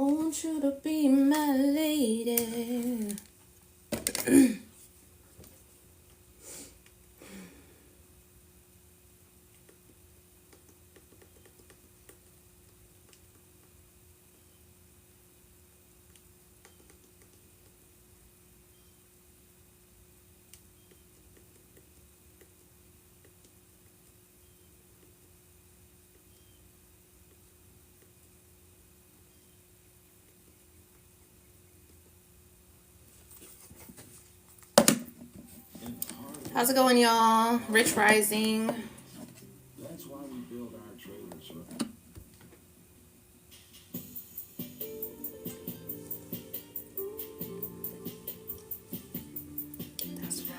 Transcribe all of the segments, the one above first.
want you to be my lady. How's it going, y'all? Rich Rising. That's why we build our trailers. That's right.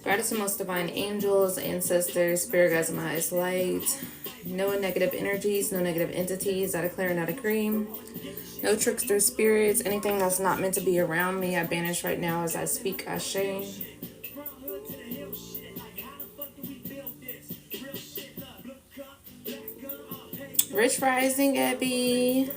Gratitude, most divine angels, ancestors, spirit guides, and my highest light. No negative energies, no negative entities. I declare and I decree. No trickster spirits. Anything that's not meant to be around me, I banish right now as I speak Ashe. Rich Rising, Abby.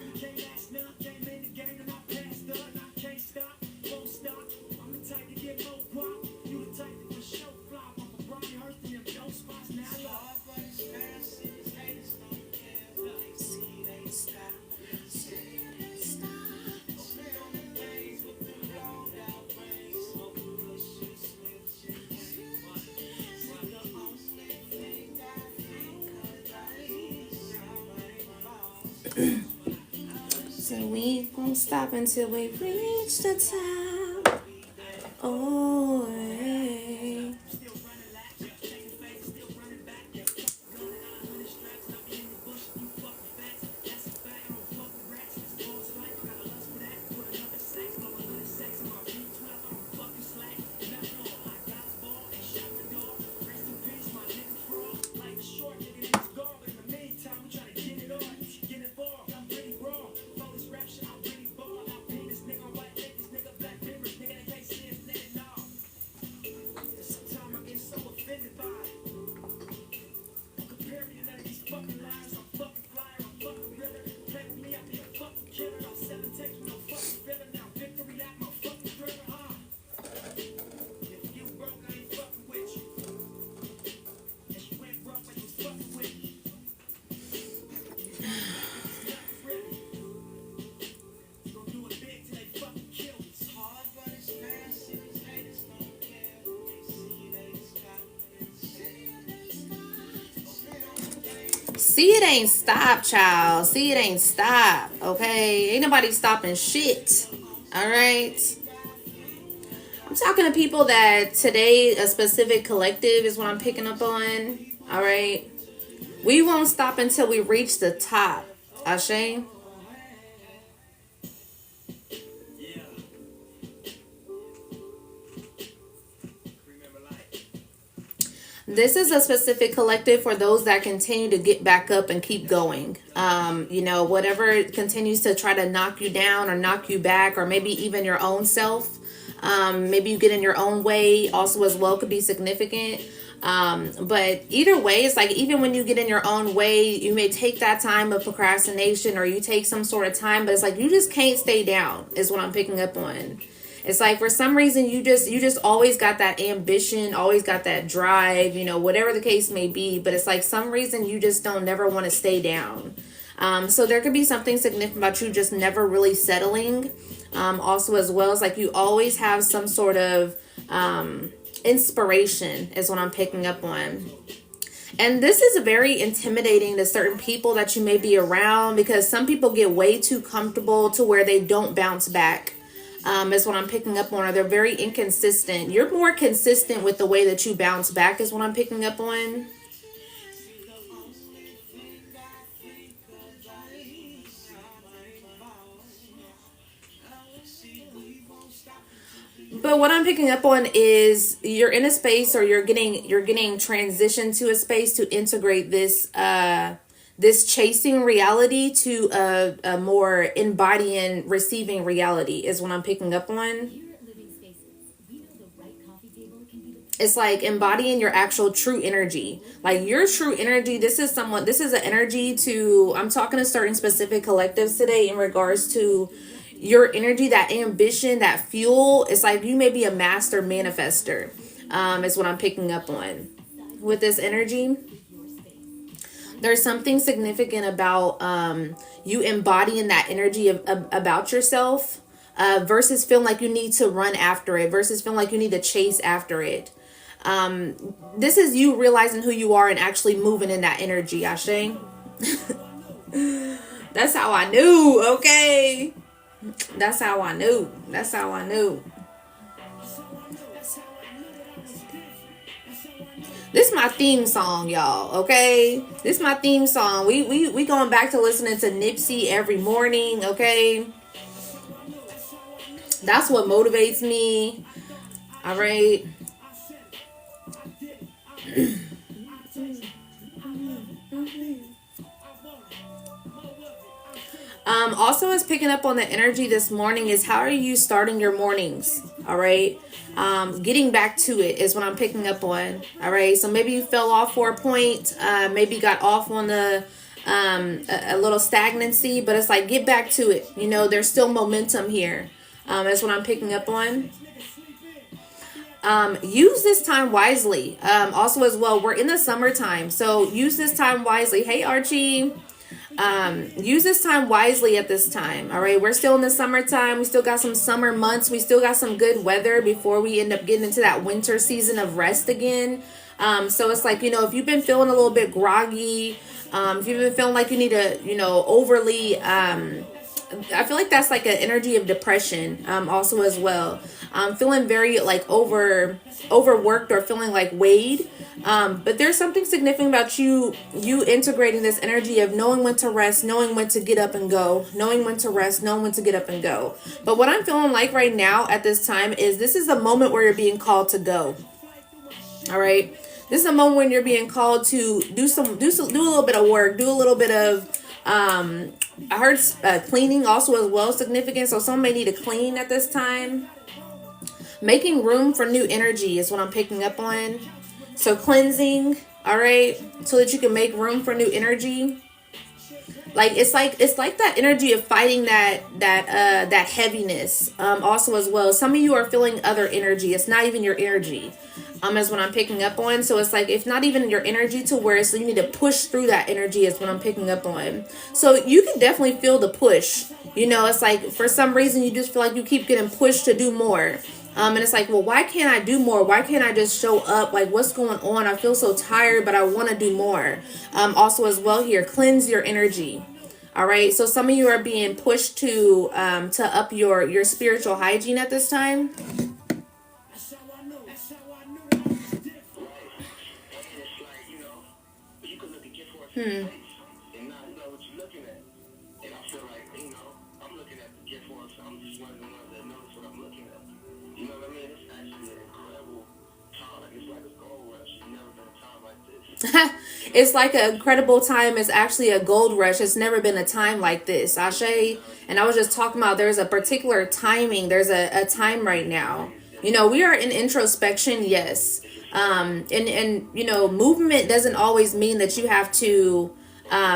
So we won't stop until we reach the top. Oh, hey. See, it ain't stop, child. See, it ain't stop, okay? Ain't nobody stopping shit, all right? I'm talking to people that today a specific collective is what I'm picking up on, all right? We won't stop until we reach the top, Ashe? This is a specific collective for those that continue to get back up and keep going. Whatever continues to try to knock you down or knock you back, or maybe even your own self. Maybe you get in your own way also as well could be significant. But either way, it's like even when you get in your own way, you may take that time of procrastination or you take some sort of time, but it's like you just can't stay down is what I'm picking up on. It's like for some reason you just always got that ambition, always got that drive, whatever the case may be. But it's like some reason you just don't never want to stay down. So there could be something significant about you just never really settling. Also as well as like you always have some sort of inspiration is what I'm picking up on. And this is very intimidating to certain people that you may be around, because some people get way too comfortable to where they don't bounce back. Is what I'm picking up on. Or they're very inconsistent. You're more consistent with the way that you bounce back, is what I'm picking up on. But what I'm picking up on is you're in a space, or you're getting transitioned to a space to integrate this chasing reality to a more embodying receiving reality, is what I'm picking up on. It's like embodying your actual true energy, like your true energy. This is an energy to, I'm talking to certain specific collectives today in regards to your energy, that ambition, that fuel. It's like you may be a master manifester, is what I'm picking up on with this energy. There's something significant about you embodying that energy about yourself, versus feeling like you need to run after it, versus feeling like you need to chase after it. This is you realizing who you are and actually moving in that energy, Ashe. That's how I knew, okay? That's how I knew. That's how I knew. This is my theme song, y'all, okay? This is my theme song. We going back to listening to Nipsey every morning, okay? That's what motivates me. All right. Also, is picking up on the energy this morning is, how are you starting your mornings? All right. Getting back to it is what I'm picking up on. All right. So maybe you fell off for a point, maybe got off on a little stagnancy, but it's like, get back to it. You know, there's still momentum here. That's what I'm picking up on. Use this time wisely. Also as well, we're in the summertime, so use this time wisely. Hey, Archie. Use this time wisely at this time. All right. We're still in the summertime. We still got some summer months. We still got some good weather before we end up getting into that winter season of rest again. So it's like, if you've been feeling a little bit groggy, if you've been feeling like you need to, overly, I feel like that's like an energy of depression, also as well. Feeling very like overworked, or feeling like weighed. But there's something significant about you integrating this energy of knowing when to rest, knowing when to get up and go, knowing when to rest, knowing when to get up and go. But what I'm feeling like right now at this time is, this is a moment where you're being called to go. All right. This is a moment when you're being called to do a little bit of work, do a little bit of, I heard cleaning also as well significant. So some may need to clean at this time. Making room for new energy is what I'm picking up on. So cleansing, all right, so that you can make room for new energy. Like it's like that energy of fighting that heaviness. Also as well, some of you are feeling other energy. It's not even your energy. Is what I'm picking up on. So it's like, if not even your energy, to where so you need to push through that energy is what I'm picking up on. So you can definitely feel the push. It's like, for some reason you just feel like you keep getting pushed to do more. And it's like, well, why can't I do more? Why can't I just show up? Like, what's going on? I feel so tired, but I want to do more. Also as well here, cleanse your energy. All right. So some of you are being pushed to up your spiritual hygiene at this time. Hmm. It's like an incredible time. It's actually a gold rush. It's never been a time like this, Ashe. And I was just talking about, there's a particular timing. There's a time right now. We are in introspection, yes. And movement doesn't always mean that you have to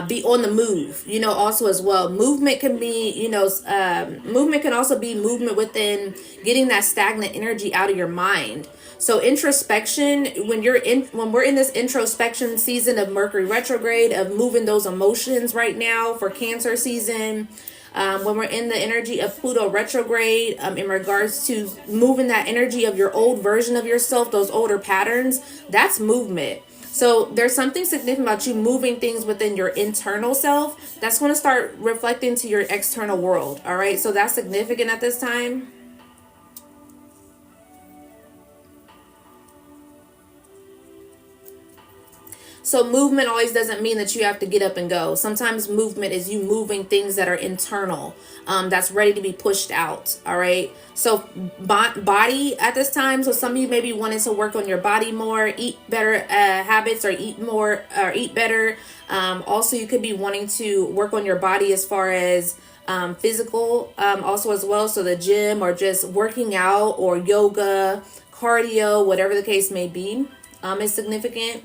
be on the move. Also as well, movement can be, movement can also be movement within getting that stagnant energy out of your mind. So introspection, when we're in this introspection season of Mercury retrograde, of moving those emotions right now for Cancer season, when we're in the energy of Pluto retrograde, in regards to moving that energy of your old version of yourself, those older patterns, that's movement. So there's something significant about you moving things within your internal self that's going to start reflecting to your external world. All right. So that's significant at this time. So movement always doesn't mean that you have to get up and go. Sometimes movement is you moving things that are internal, that's ready to be pushed out. All right. So body at this time. So some of you may be wanting to work on your body more, eat better habits, or eat more, or eat better. Also, you could be wanting to work on your body as far as physical, also as well. So the gym, or just working out, or yoga, cardio, whatever the case may be, is significant.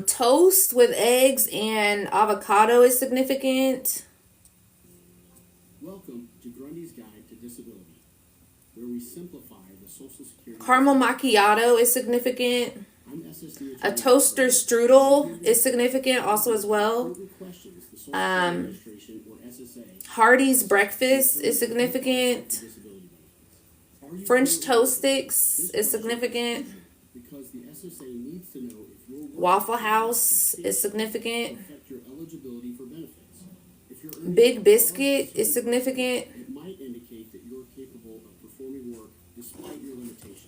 Toast with eggs and avocado is significant. Welcome to Grundy's Guide to Disability, where we simplify the Social Security. Caramel macchiato is significant. I'm SSD A toaster strudel is significant also as well. questions, the Social Security Administration or SSA. Hardee's breakfast is significant. French toast sticks is significant. Because the SSA needs to know if your Waffle House is significant. affect your eligibility for benefits. If you're Big Biscuit is significant. it might indicate that you're capable of performing work despite your limitations.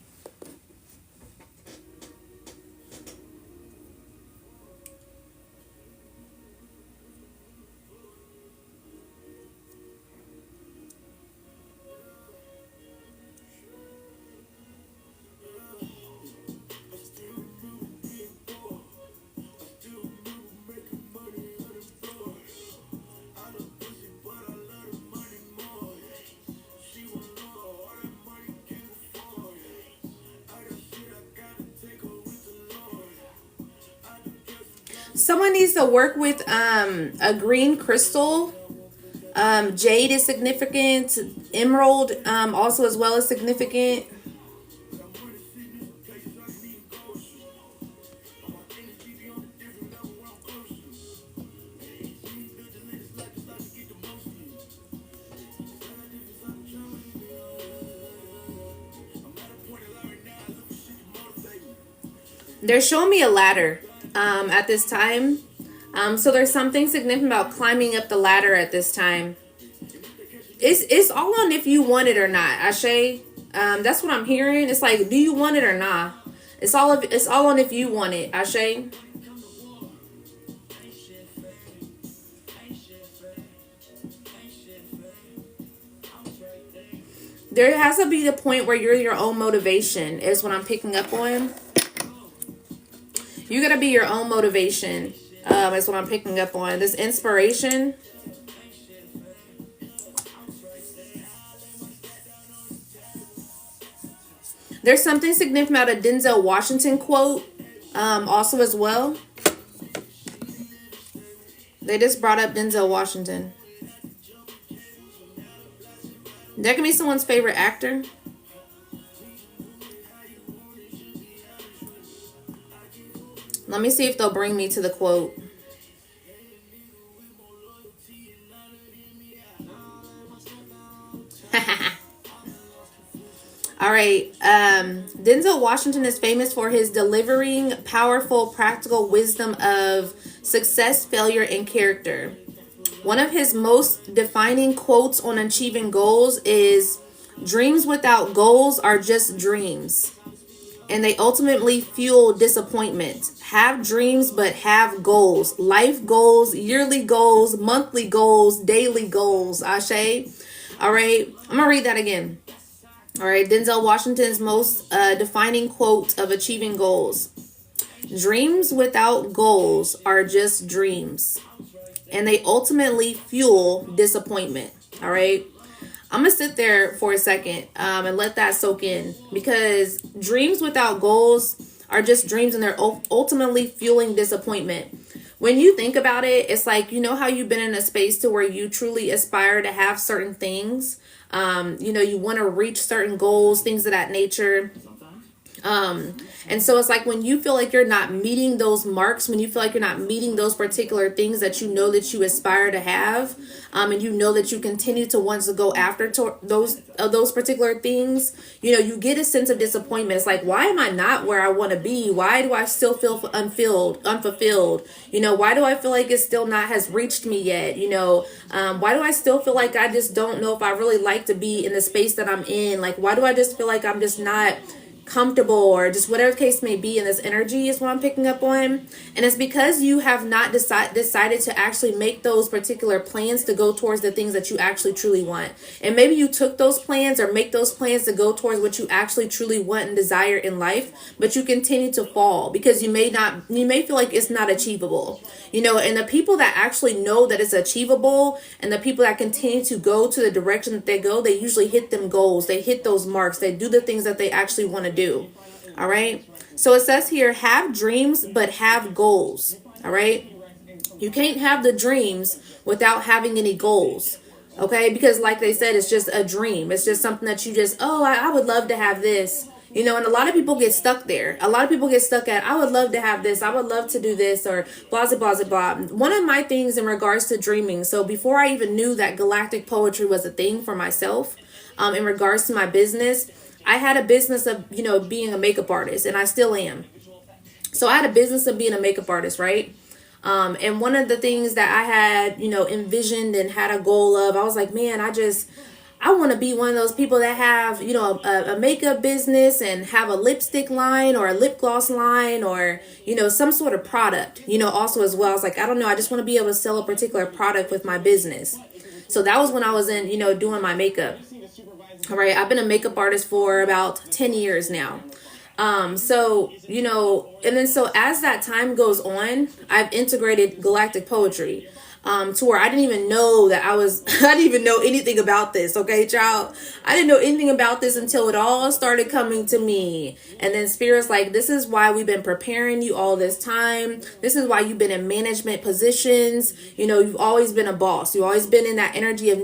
Someone needs to work with a green crystal. Jade is significant. Emerald also as well is significant. They're showing me a ladder at this time. So there's something significant about climbing up the ladder at this time. It's all on if you want it or not, Ashe. That's what I'm hearing. It's like, do you want it or not? It's all on if you want it, Ashe. There has to be the point where you're your own motivation, is what I'm picking up on. You gotta be your own motivation, is what I'm picking up on. This inspiration. There's something significant about a Denzel Washington quote, also as well. They just brought up Denzel Washington. That can be someone's favorite actor. Let me see if they'll bring me to the quote. All right. Denzel Washington is famous for his delivering powerful, practical wisdom of success, failure, and character. One of his most defining quotes on achieving goals is, "Dreams without goals are just dreams, and they ultimately fuel disappointment. Have dreams, but have goals. Life goals, yearly goals, monthly goals, daily goals." Ashe. All right. I'm going to read that again. All right. Denzel Washington's most defining quote of achieving goals. "Dreams without goals are just dreams, and they ultimately fuel disappointment." All right. I'm going to sit there for a second and let that soak in, because dreams without goals are just dreams, and they're ultimately fueling disappointment. When you think about it, it's like, you know how you've been in a space to where you truly aspire to have certain things. You want to reach certain goals, things of that nature. And so it's like when you feel like you're not meeting those marks, when you feel like you're not meeting those particular things that you know that you aspire to have, and you know that you continue to want to go after those particular things, you get a sense of disappointment. It's like, why am I not where I want to be? Why do I still feel unfulfilled? Why do I feel like it still not has reached me yet? Why do I still feel like I just don't know if I really like to be in the space that I'm in? Like, why do I just feel like I'm just not comfortable, or just whatever the case may be in this energy is what I'm picking up on. And it's because you have not decided to actually make those particular plans to go towards the things that you actually truly want. And maybe you took those plans or make those plans to go towards what you actually truly want and desire in life, but you continue to fall because you may feel like it's not achievable. And the people that actually know that it's achievable, and the people that continue to go to the direction that they go, they usually hit them goals. They hit those marks. They do the things that they actually want to do. All right. So it says here, have dreams, but have goals. All right. You can't have the dreams without having any goals. Okay. Because like they said, it's just a dream. It's just something that you just, I would love to have this. And a lot of people get stuck there. A lot of people get stuck at, I would love to have this. I would love to do this, or blah, blah, blah, blah. One of my things in regards to dreaming. So before I even knew that galactic poetry was a thing for myself, in regards to my business, I had a business of, being a makeup artist, and I still am. So I had a business of being a makeup artist, right? And one of the things that I had, envisioned and had a goal of, I was like, man, I want to be one of those people that have, a makeup business and have a lipstick line or a lip gloss line, or, some sort of product, also as well. I was like, I don't know. I just want to be able to sell a particular product with my business. So that was when I was in, doing my makeup. All right. I've been a makeup artist for about 10 years now. And then so as that time goes on, I've integrated galactic poetry. To where I didn't even know that I didn't even know anything about this. Okay, child. I didn't know anything about this until it all started coming to me. And then Spirit's like, this is why we've been preparing you all this time. This is why you've been in management positions. You've always been a boss. You've always been in that energy of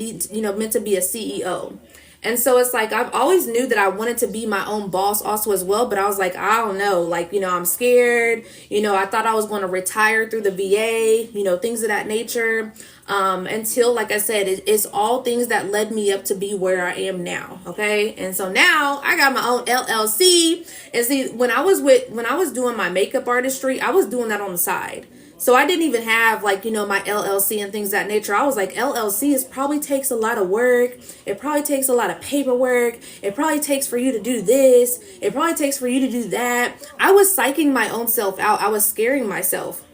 meant to be a CEO. And so it's like, I've always knew that I wanted to be my own boss also as well. But I was like, I don't know, like, I'm scared. I thought I was going to retire through the VA, things of that nature. Until, like I said, it's all things that led me up to be where I am now. Okay. And so now I got my own LLC. And see, when I was doing my makeup artistry, I was doing that on the side. So I didn't even have my LLC and things of that nature. I was like, LLC probably takes a lot of work. It probably takes a lot of paperwork. It probably takes for you to do this. It probably takes for you to do that. I was psyching my own self out. I was scaring myself.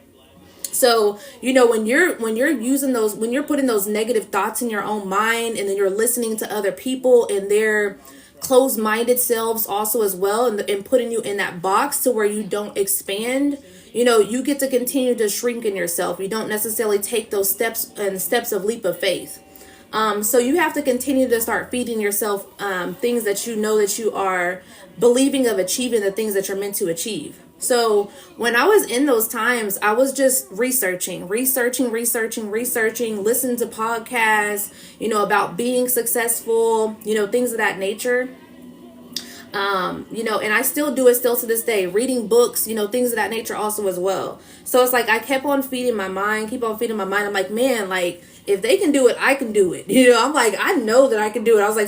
So, when you're using those, when you're putting those negative thoughts in your own mind, and then you're listening to other people and their closed-minded selves also as well, and putting you in that box to where you don't expand, you get to continue to shrink in yourself. You don't necessarily take those steps of leap of faith. So you have to continue to start feeding yourself things that that you are believing of achieving, the things that you're meant to achieve. So when I was in those times, I was just researching, listening to podcasts, about being successful, things of that nature. And I still do it still to this day, reading books, things of that nature also as well. So it's like, I kept on feeding my mind. I'm like, man, like, if they can do it, I can do it. I'm like, I know that I can do it. I was like,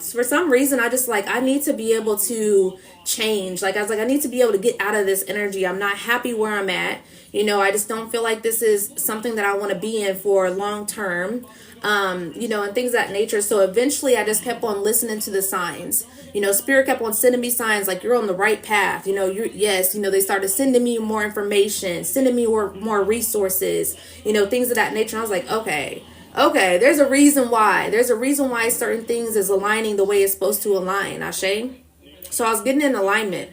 for some reason, I need to be able to change. Like, I was like, I need to be able to get out of this energy. I'm not happy where I'm at. I just don't feel like this is something that I want to be in for long term. And things of that nature. So eventually I just kept on listening to the signs. Spirit kept on sending me signs like, you're on the right path. They started sending me more information, sending me more resources, things of that nature. And I was like, okay, there's a reason why. There's a reason why certain things is aligning the way it's supposed to align, Ashe. So I was getting in alignment.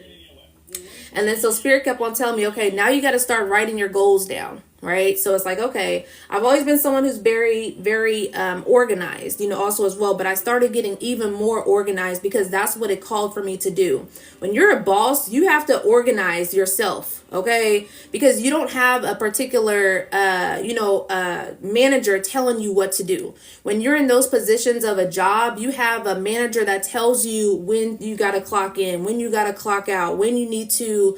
And then so Spirit kept on telling me, okay, now you got to start writing your goals down. right? So it's like, okay, I've always been someone who's very, very organized, also as well. But I started getting even more organized because that's what it called for me to do. When you're a boss, you have to organize yourself, okay? Because you don't have a particular, manager telling you what to do. When you're in those positions of a job, you have a manager that tells you when you got to clock in, when you got to clock out, when you need to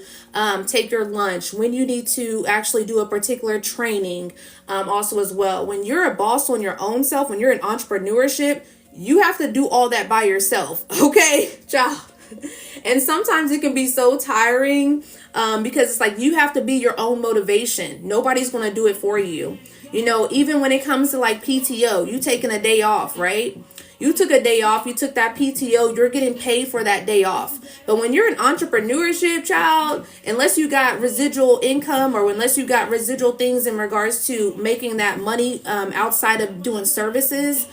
take your lunch, when you need to actually do a particular training, also as well. When you're a boss on your own self, when you're in entrepreneurship, you have to do all that by yourself, okay, child? And sometimes it can be so tiring because it's like you have to be your own motivation. Nobody's going to do it for you. Even when it comes to like PTO, you taking a day off, right? You took a day off, you took that PTO, you're getting paid for that day off. But when you're in entrepreneurship, child, unless you got residual income or unless you got residual things in regards to making that money outside of doing services,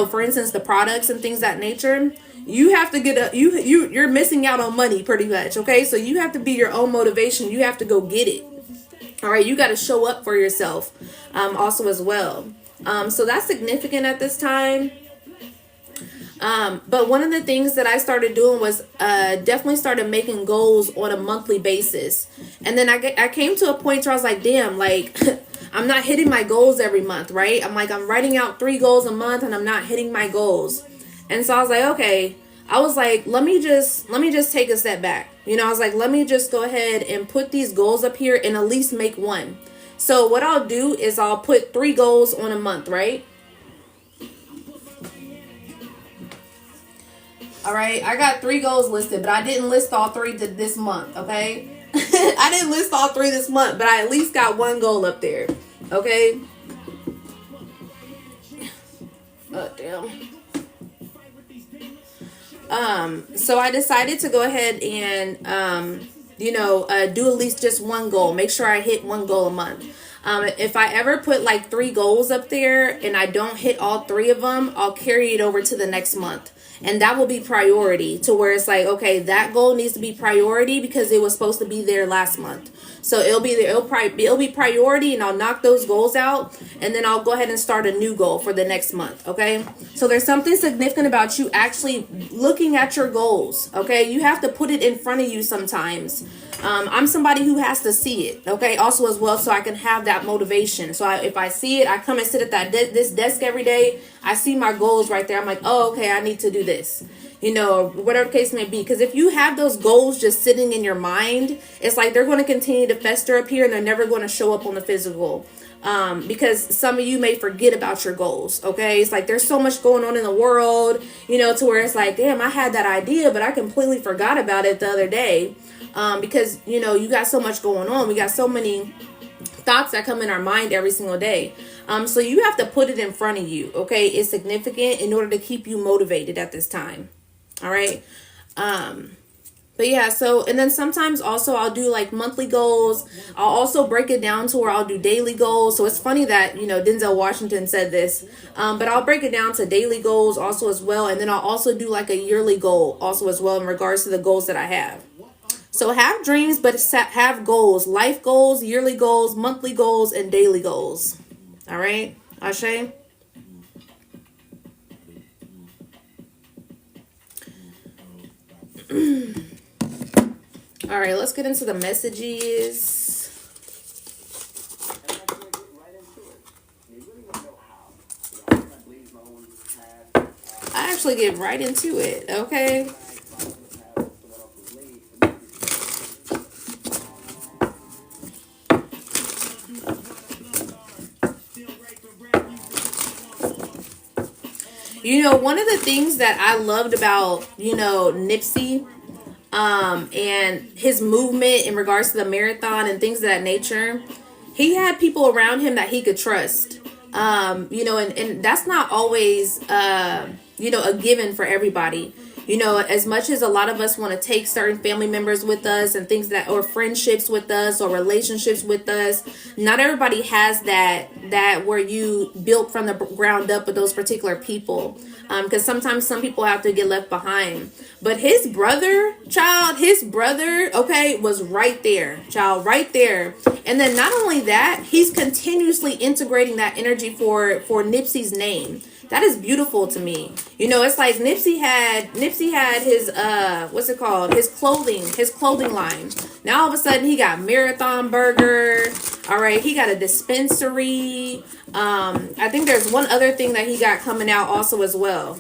for instance, the products and things of that nature, you have to get you're missing out on money pretty much, okay? So you have to be your own motivation. You have to go get it. All right, you got to show up for yourself also as well. So that's significant at this time. But one of the things that I started doing was definitely started making goals on a monthly basis. And then I came to a point where I was like, damn, like I'm not hitting my goals every month, right? I'm writing out 3 goals a month and I'm not hitting my goals. And so I was like, okay, let me just take a step back. I was like, let me just go ahead and put these goals up here and at least make one. So what I'll do is I'll put 3 goals on a month, right? All right, I got 3 goals listed, but I didn't list all 3 this month, okay? I didn't list all 3 this month, but I at least got 1 goal up there, okay? Oh, damn. So I decided to go ahead and, do at least just 1 goal. Make sure I hit 1 goal a month. If I ever put like 3 goals up there and I don't hit all 3 of them, I'll carry it over to the next month. And that will be priority to where it's like, okay, that goal needs to be priority because it was supposed to be there last month. So it'll be priority, and I'll knock those goals out, and then I'll go ahead and start a new goal for the next month. Okay. So there's something significant about you actually looking at your goals. Okay. You have to put it in front of you sometimes. I'm somebody who has to see it. Okay. Also as well, so I can have that motivation. So if I see it, I come and sit at this desk every day. I see my goals right there. I'm like, oh, okay, I need to do this. Whatever the case may be. Because if you have those goals just sitting in your mind, it's like they're going to continue to fester up here and they're never going to show up on the physical. Because some of you may forget about your goals. Okay. It's like there's so much going on in the world, to where it's like, damn, I had that idea, but I completely forgot about it the other day. Because, you got so much going on. We got so many thoughts that come in our mind every single day. So you have to put it in front of you. Okay. It's significant in order to keep you motivated at this time. All right. But yeah, so, and then sometimes also I'll do like monthly goals. I'll also break it down to where I'll do daily goals. So it's funny that, Denzel Washington said this, but I'll break it down to daily goals also as well. And then I'll also do like a yearly goal also as well in regards to the goals that I have. So have dreams, but have goals, life goals, yearly goals, monthly goals, and daily goals. All right, Ashe? All right, let's get into the messages. I actually get right into it, okay? One of the things that I loved about, Nipsey, and his movement in regards to the marathon and things of that nature, he had people around him that he could trust, and that's not always, a given for everybody. As much as a lot of us want to take certain family members with us and things or friendships with us or relationships with us, not everybody has that where you built from the ground up with those particular people. Because sometimes some people have to get left behind. But his brother, okay, was right there, right there. And then not only that, he's continuously integrating that energy for Nipsey's name. That is beautiful to me. You know, it's like Nipsey had his what's it called? His clothing line. Now all of a sudden he got Marathon Burger. All right, he got a dispensary. I think there's one other thing that he got coming out also as well.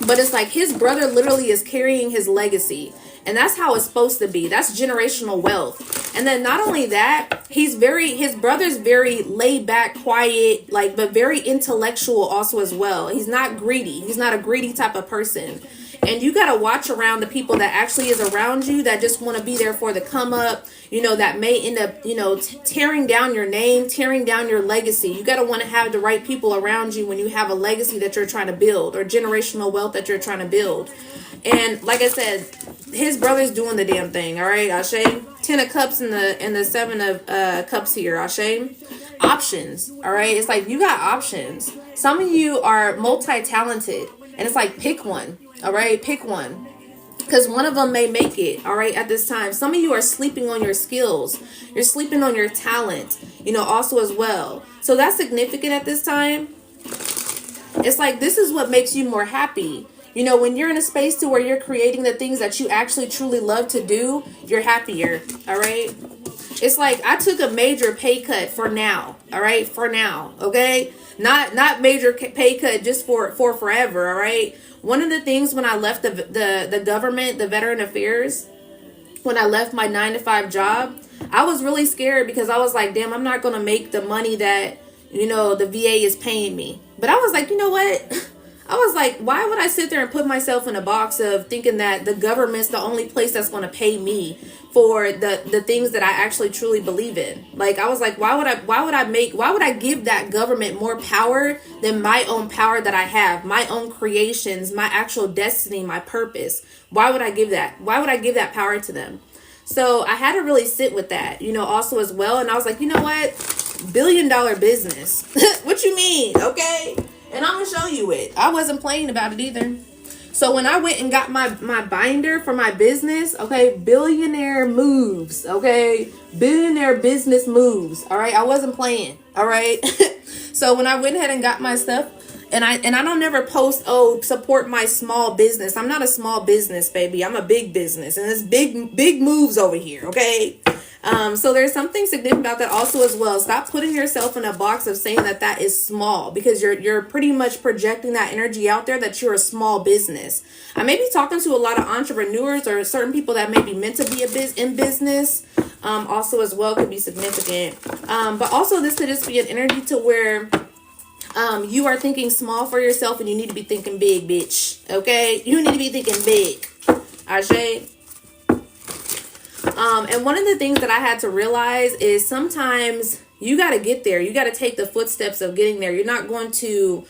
But it's like his brother literally is carrying his legacy. And that's how it's supposed to be. That's generational wealth. And then not only that, his brother's very laid back, quiet, like, but very intellectual also as well. He's not greedy. He's not a greedy type of person. And you got to watch around the people that actually is around you that just want to be there for the come up, you know, that may end up, you know, tearing down your name, tearing down your legacy. You got to want to have the right people around you when you have a legacy that you're trying to build or generational wealth that you're trying to build. And like I said, his brother's doing the damn thing. All right, Ashe. 10 of cups and the 7 of cups here. Ashe. Options. All right. It's like you got options. Some of you are multi-talented, and it's like pick one. All right, pick one. Because one of them may make it, all right, at this time. Some of you are sleeping on your skills. You're sleeping on your talent, you know, also as well. So that's significant at this time. It's like this is what makes you more happy. You know, when you're in a space to where you're creating the things that you actually truly love to do, you're happier, all right? It's like I took a major pay cut for now, all right? For now, okay? Not major pay cut just for forever, all right? One of the things when I left the government, the Veteran Affairs, when I left my 9-to-5 job, I was really scared because I was like, damn, I'm not going to make the money that, you know, the VA is paying me. But I was like, you know what? I was like, why would I sit there and put myself in a box of thinking that the government's the only place that's going to pay me for the things that I actually truly believe in? Like, I was like, why would I give that government more power than my own power that I have, my own creations, my actual destiny, my purpose? Why would I give that? Why would I give that power to them? So I had to really sit with that, you know, also as well. And I was like, you know what? $1 billion business. What you mean? Okay. And I'm going to show you it. I wasn't playing about it either. So when I went and got my binder for my business, okay, billionaire moves, okay, billionaire business moves, all right, I wasn't playing, all right. So when I went ahead and got my stuff, and I don't never post, oh, support my small business. I'm not a small business, baby. I'm a big business, and it's big moves over here, okay. So there's something significant about that also as well. Stop putting yourself in a box of saying that is small, because you're pretty much projecting that energy out there that you're a small business. I may be talking to a lot of entrepreneurs or certain people that may be meant to be in business. Also as well could be significant. But also this could just be an energy to where you are thinking small for yourself and you need to be thinking big, bitch. Okay? You need to be thinking big. Ashe? And one of the things that I had to realize is sometimes you got to get there. You got to take the footsteps of getting there. You're not going to,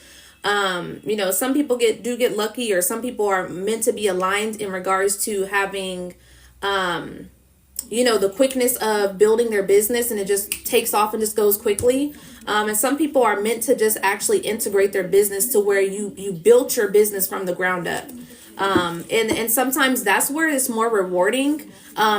you know, some people do get lucky, or some people are meant to be aligned in regards to having, you know, the quickness of building their business, and it just takes off and just goes quickly. And some people are meant to just actually integrate their business to where you built your business from the ground up. And sometimes that's where it's more rewarding,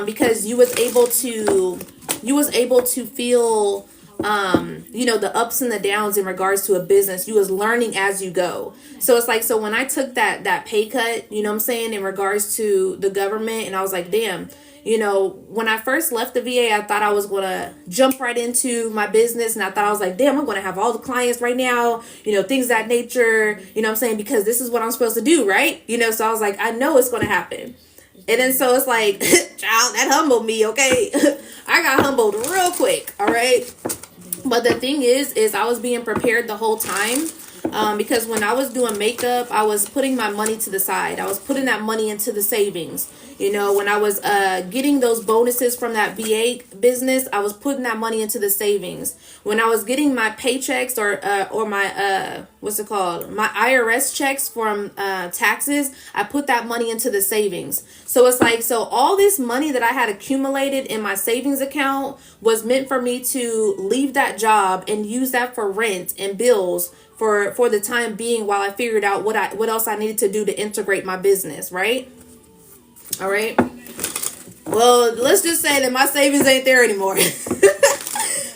because you was able to feel, you know, the ups and the downs in regards to a business. You was learning as you go. So it's like, so when I took that pay cut, you know what I'm saying, in regards to the government, and I was like, damn, you know, when I first left the VA, I thought I was going to jump right into my business. And I thought I was like, damn, I'm going to have all the clients right now, you know, things of that nature, you know what I'm saying? Because this is what I'm supposed to do, right? You know, so I was like, I know it's going to happen. And then so it's like, child, that humbled me, okay? I got humbled real quick, all right? But the thing is I was being prepared the whole time. Because when I was doing makeup, I was putting my money to the side. I was putting that money into the savings. You know, when I was getting those bonuses from that VA business, I was putting that money into the savings. When I was getting my paychecks or my what's it called, my IRS checks from taxes, I put that money into the savings. So it's like, so all this money that I had accumulated in my savings account was meant for me to leave that job and use that for rent and bills for the time being, while I figured out what else I needed to do to integrate my business, right? All right. Well, let's just say that my savings ain't there anymore.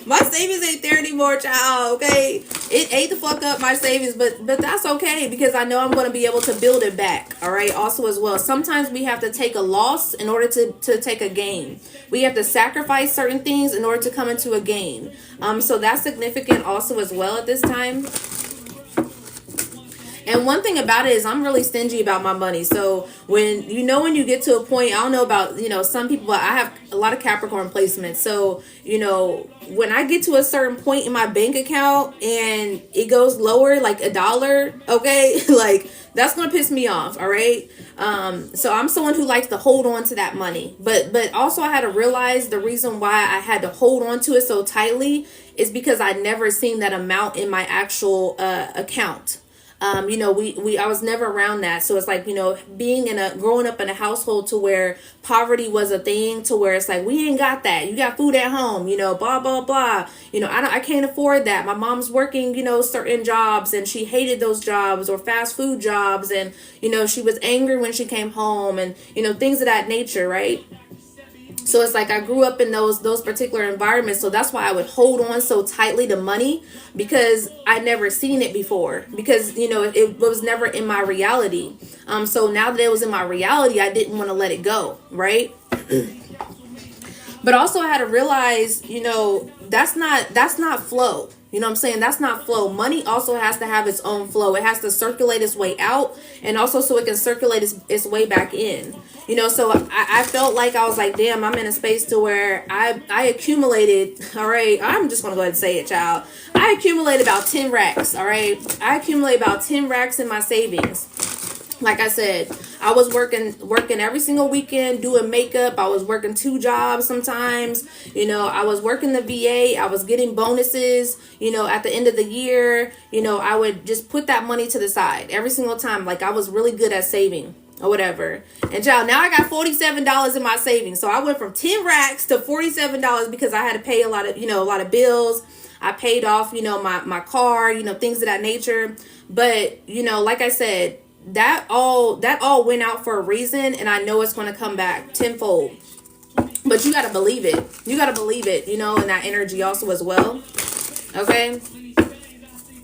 My savings ain't there anymore, child. Okay, it ate the fuck up my savings, but that's okay because I know I'm going to be able to build it back. All right. Also, as well, sometimes we have to take a loss in order to take a gain. We have to sacrifice certain things in order to come into a gain. So that's significant also as well at this time. And one thing about it is I'm really stingy about my money. So when you get to a point, I don't know about, some people, but I have a lot of Capricorn placements. So, when I get to a certain point in my bank account and it goes lower, like $1, okay, like that's going to piss me off. All right. So I'm someone who likes to hold on to that money, but also I had to realize the reason why I had to hold on to it so tightly is because I never seen that amount in my actual account. I was never around that. So it's like, growing up in a household to where poverty was a thing, to where it's like, we ain't got that. You got food at home, blah, blah, blah. I can't afford that. My mom's working, certain jobs and she hated those jobs or fast food jobs. And, she was angry when she came home and, things of that nature. Right. So it's like I grew up in those particular environments. So that's why I would hold on so tightly to money, because I never seen it before, because, it was never in my reality. So now that it was in my reality, I didn't want to let it go. Right. But also I had to realize, that's not flow. You know what I'm saying? That's not flow. Money also has to have its own flow. It has to circulate its way out, and also so it can circulate its way back in. So I felt like I was like, damn, I'm in a space to where I accumulated, all right, I'm just going to go ahead and say it, child. I accumulated about 10 racks, all right? I accumulated about 10 racks in my savings. Like I said, I was working every single weekend doing makeup. I was working 2 jobs sometimes. I was working the VA. I was getting bonuses, at the end of the year. I would just put that money to the side every single time. Like I was really good at saving or whatever. And y'all, now I got $47 in my savings. So I went from 10 racks to $47 because I had to pay a lot of bills. I paid off, my car, things of that nature. But, like I said, that all went out for a reason, and I know it's going to come back tenfold. But you got to believe it. You got to believe it, and that energy also as well. Okay.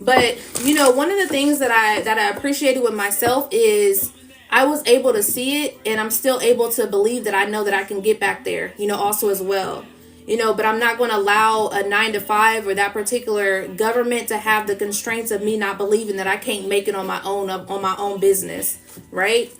But, one of the things that I appreciated with myself is I was able to see it, and I'm still able to believe that I know that I can get back there, also as well. But I'm not going to allow a 9-to-5 or that particular government to have the constraints of me not believing that I can't make it on my own business. Right.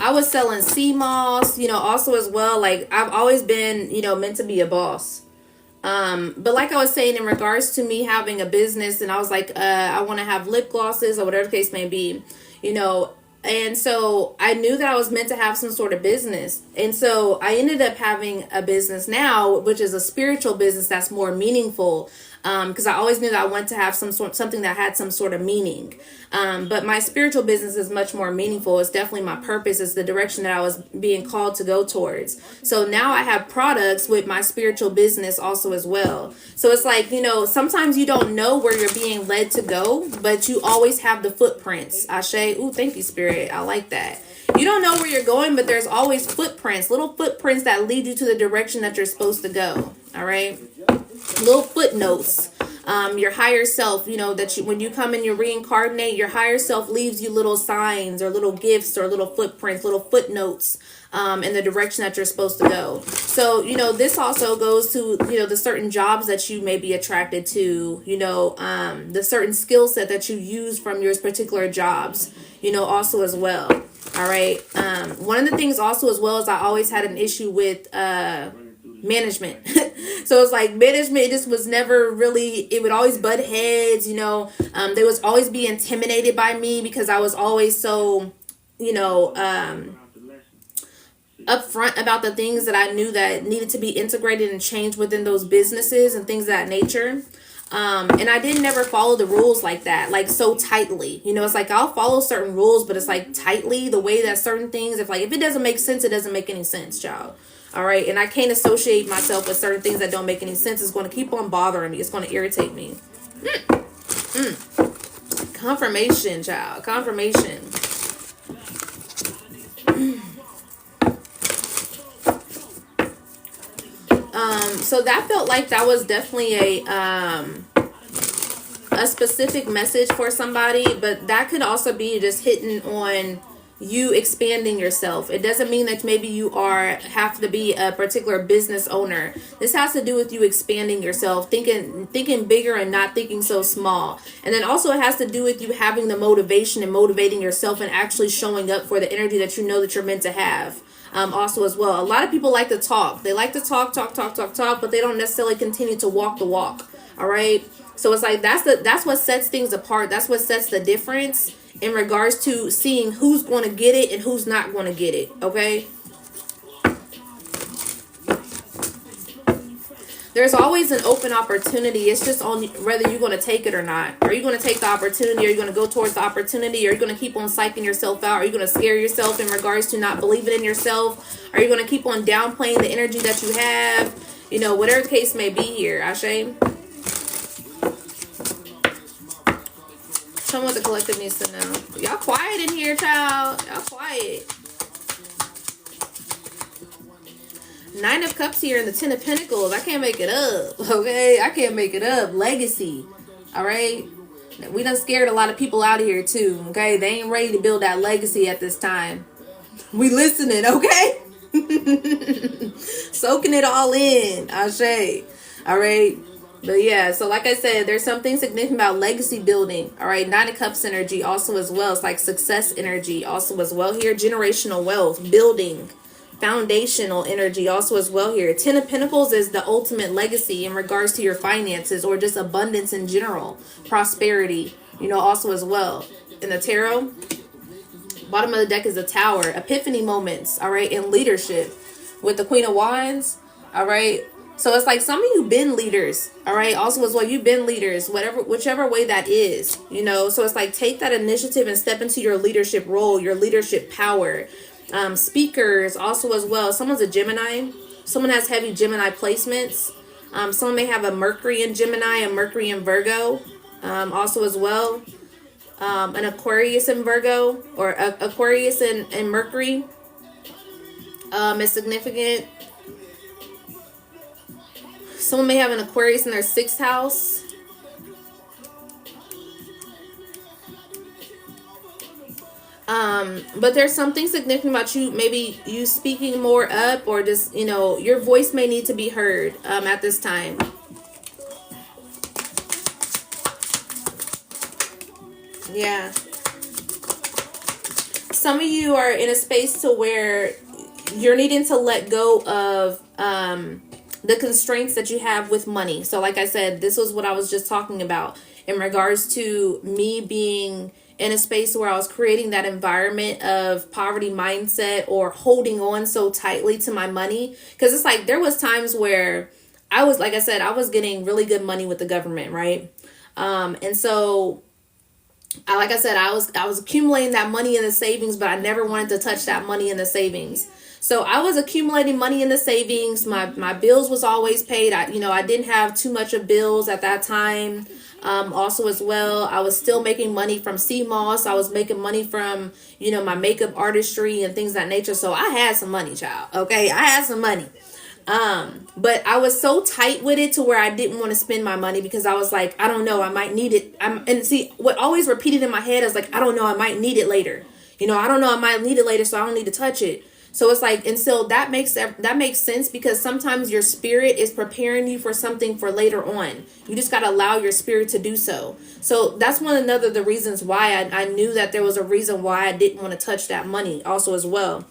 I was selling sea moss, also as well. Like I've always been, meant to be a boss. But like I was saying, in regards to me having a business, and I was like, I want to have lip glosses or whatever the case may be, and so I knew that I was meant to have some sort of business. And so I ended up having a business now, which is a spiritual business that's more meaningful. Because I always knew that I wanted to have something that had some sort of meaning. But my spiritual business is much more meaningful. It's definitely my purpose. It's the direction that I was being called to go towards. So now I have products with my spiritual business also as well. So it's like, sometimes you don't know where you're being led to go, but you always have the footprints. Ashe, ooh, thank you, Spirit. I like that. You don't know where you're going, but there's always footprints, little footprints that lead you to the direction that you're supposed to go. All right. Little footnotes. Your higher self, when you come and you reincarnate, your higher self leaves you little signs or little gifts or little footprints, little footnotes in the direction that you're supposed to go. So, this also goes to, the certain jobs that you may be attracted to, the certain skill set that you use from your particular jobs, also as well. All right. One of the things also as well is I always had an issue with management. So it's like management just was never really, it would always butt heads, they was always be intimidated by me because I was always so, upfront about the things that I knew that needed to be integrated and changed within those businesses and things of that nature. And I didn't never follow the rules like that, like so tightly. You know, it's like I'll follow certain rules, but it's like tightly the way that certain things, if it doesn't make sense, it doesn't make any sense, y'all. All right. And I can't associate myself with certain things that don't make any sense. It's going to keep on bothering me. It's going to irritate me. Confirmation, child. Confirmation. So that felt like that was definitely a specific message for somebody, but that could also be just hitting on you expanding yourself. It doesn't mean that maybe you have to be a particular business owner. This has to do with you expanding yourself, thinking bigger and not thinking so small. And then also it has to do with you having the motivation and motivating yourself and actually showing up for the energy that you know that you're meant to have. Also as well, a lot of people like to talk. They like to talk, but they don't necessarily continue to walk the walk. All right. So it's like that's what sets things apart. That's what sets the difference in regards to seeing who's going to get it and who's not going to get it. Okay. There's always an open opportunity. It's just on whether you're going to take it or not. Are you going to take the opportunity? Are you going to go towards the opportunity? Are you going to keep on psyching yourself out? Are you going to scare yourself in regards to not believing in yourself? Are you going to keep on downplaying the energy that you have? You know, whatever the case may be here. Ashe. Tell me what the collective needs to know. Y'all quiet in here, child. Y'all quiet. 9 of Cups here and the 10 of Pentacles. I can't make it up. Okay? I can't make it up. Legacy. All right? We done scared a lot of people out of here too. Okay? They ain't ready to build that legacy at this time. We listening, okay? Soaking it all in. Ashe. All right? But yeah, so like I said, there's something significant about legacy building. All right? 9 of Cups energy also as well. It's like success energy also as well here. Generational wealth. Building. Foundational energy also as well here. 10 of Pentacles is the ultimate legacy in regards to your finances or just abundance in general. Prosperity, you know, also as well. In the tarot, bottom of the deck is a Tower. Epiphany moments, all right, in leadership with the Queen of Wands, all right. So it's like some of you been leaders, all right, also as well. You've been leaders, whichever way that is, you know. So it's like take that initiative and step into your leadership role, your leadership power. Speakers also as well. Someone's a Gemini. Someone has heavy Gemini placements. Someone may have a Mercury in Gemini, a Mercury in Virgo. Also as well. An Aquarius in Virgo or Aquarius in Mercury is significant. Someone may have an Aquarius in their 6th house. But there's something significant about you, maybe you speaking more up or just, you know, your voice may need to be heard at this time. Yeah. Some of you are in a space to where you're needing to let go of the constraints that you have with money. So like I said, this was what I was just talking about in regards to me being in a space where I was creating that environment of poverty mindset or holding on so tightly to my money. Because it's like there was times where I was, like I said, I was getting really good money with the government, right? And so, like I said, I was accumulating that money in the savings, but I never wanted to touch that money in the savings. So I was accumulating money in the savings. My bills was always paid. I didn't have too much of bills at that time. Also as well, I was still making money from CMOS. I was making money from, my makeup artistry and things of that nature. So I had some money, child. Okay. I had some money. But I was so tight with it to where I didn't want to spend my money because I was like, I don't know, I might need it. And see, what always repeated in my head is like, I don't know, I might need it later. I don't know, I might need it later, so I don't need to touch it. So it's like, and so that makes sense because sometimes your spirit is preparing you for something for later on. You just got to allow your spirit to do so. So that's the reasons why I knew that there was a reason why I didn't want to touch that money also as well.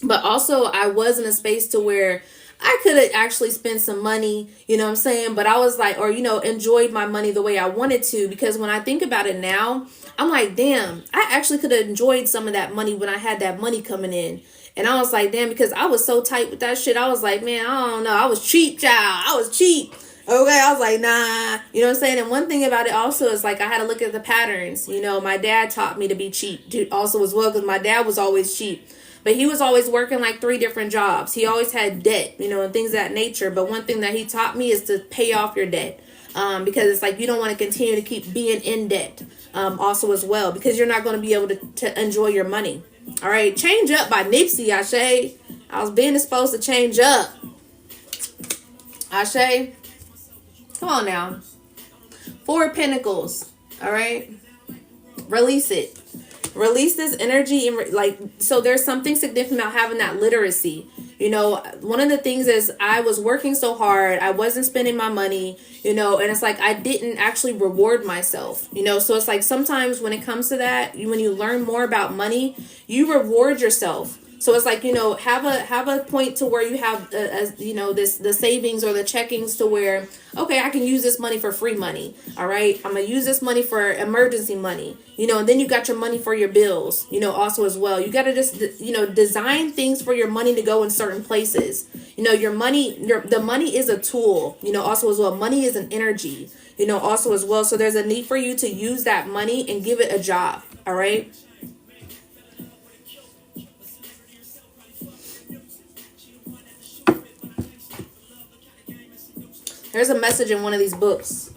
But also I was in a space to where I could have actually spent some money, you know what I'm saying? But I was like, or, enjoyed my money the way I wanted to, because when I think about it now, I'm like, damn, I actually could have enjoyed some of that money when I had that money coming in. And I was like, damn, because I was so tight with that shit. I was like, man, I don't know. I was cheap, child. I was cheap. Okay, I was like, nah. You know what I'm saying? And one thing about it also is like I had to look at the patterns. You know, my dad taught me to be cheap also as well, because my dad was always cheap. But he was always working like 3 different jobs. He always had debt, you know, and things of that nature. But one thing that he taught me is to pay off your debt. Because it's like you don't want to continue to keep being in debt also as well, because you're not going to be able to enjoy your money. All right, Change Up by Nipsey, Ashe. I was being exposed to change up. Ashe, come on now. 4 of Pentacles. All right, release it. Release this energy and like, so there's something significant about having that literacy. You know, one of the things is I was working so hard, I wasn't spending my money, you know, and it's like I didn't actually reward myself, you know. So it's like sometimes when it comes to that, when you learn more about money, you reward yourself. So it's like, you know, have a point to where you have you know, this the savings or the checkings to where, okay, I can use this money for free money. All right, I'm gonna use this money for emergency money, you know. And then you got your money for your bills, you know, also as well. You got to just, you know, design things for your money to go in certain places. You know, your money, the money is a tool, you know, also as well. Money is an energy, you know, also as well. So there's a need for you to use that money and give it a job. All right. There's a message in one of these books.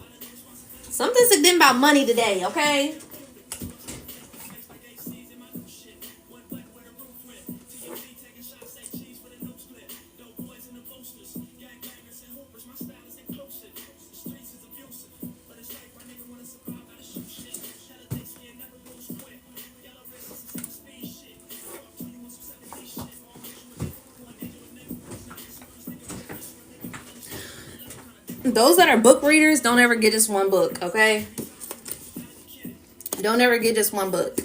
Something significant about money today, okay? Those that are book readers, don't ever get just one book, okay? Don't ever get just one book.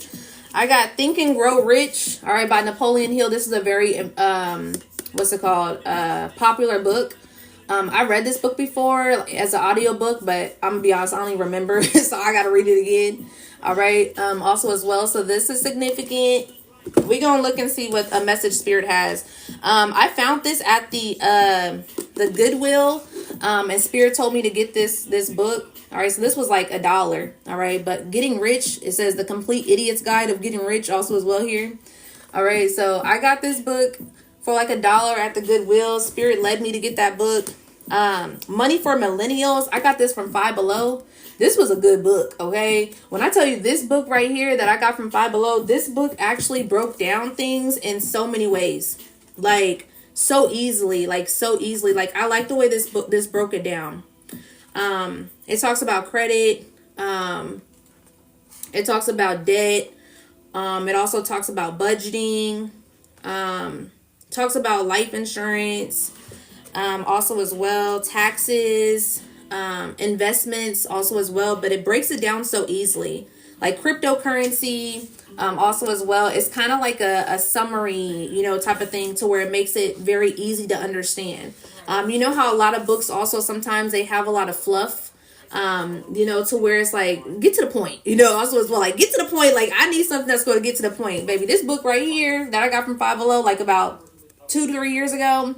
I got Think and Grow Rich, all right, by Napoleon Hill. This is a very what's it called, popular book. I read this book before as an audiobook, but I'm gonna be honest, I don't even remember. So I gotta read it again. All right. Also as well, so this is significant. We're gonna look and see what a message Spirit has. I found this at the Goodwill, and Spirit told me to get this book. All right, so this was like $1. All right, but Getting Rich, it says The Complete Idiot's Guide of Getting Rich also as well here. All right, so I got this book for like $1 at the Goodwill. Spirit led me to get that book. Money for Millennials, I got this from Five Below. This was a good book, okay? When I tell you this book right here that I got from Five Below, this book actually broke down things in so many ways. Like, so easily. Like, I like the way this broke it down. It talks about credit. It talks about debt. It also talks about budgeting. Talks about life insurance. Also as well, taxes, investments also as well, but it breaks it down so easily. Like cryptocurrency, also as well. It's kind of like a summary, you know, type of thing, to where it makes it very easy to understand. You know how a lot of books also sometimes they have a lot of fluff, you know, to where it's like, get to the point, you know, also as well, like get to the point. Like I need something that's going to get to the point, baby. This book right here that I got from Five Below, like about 2 to 3 years ago.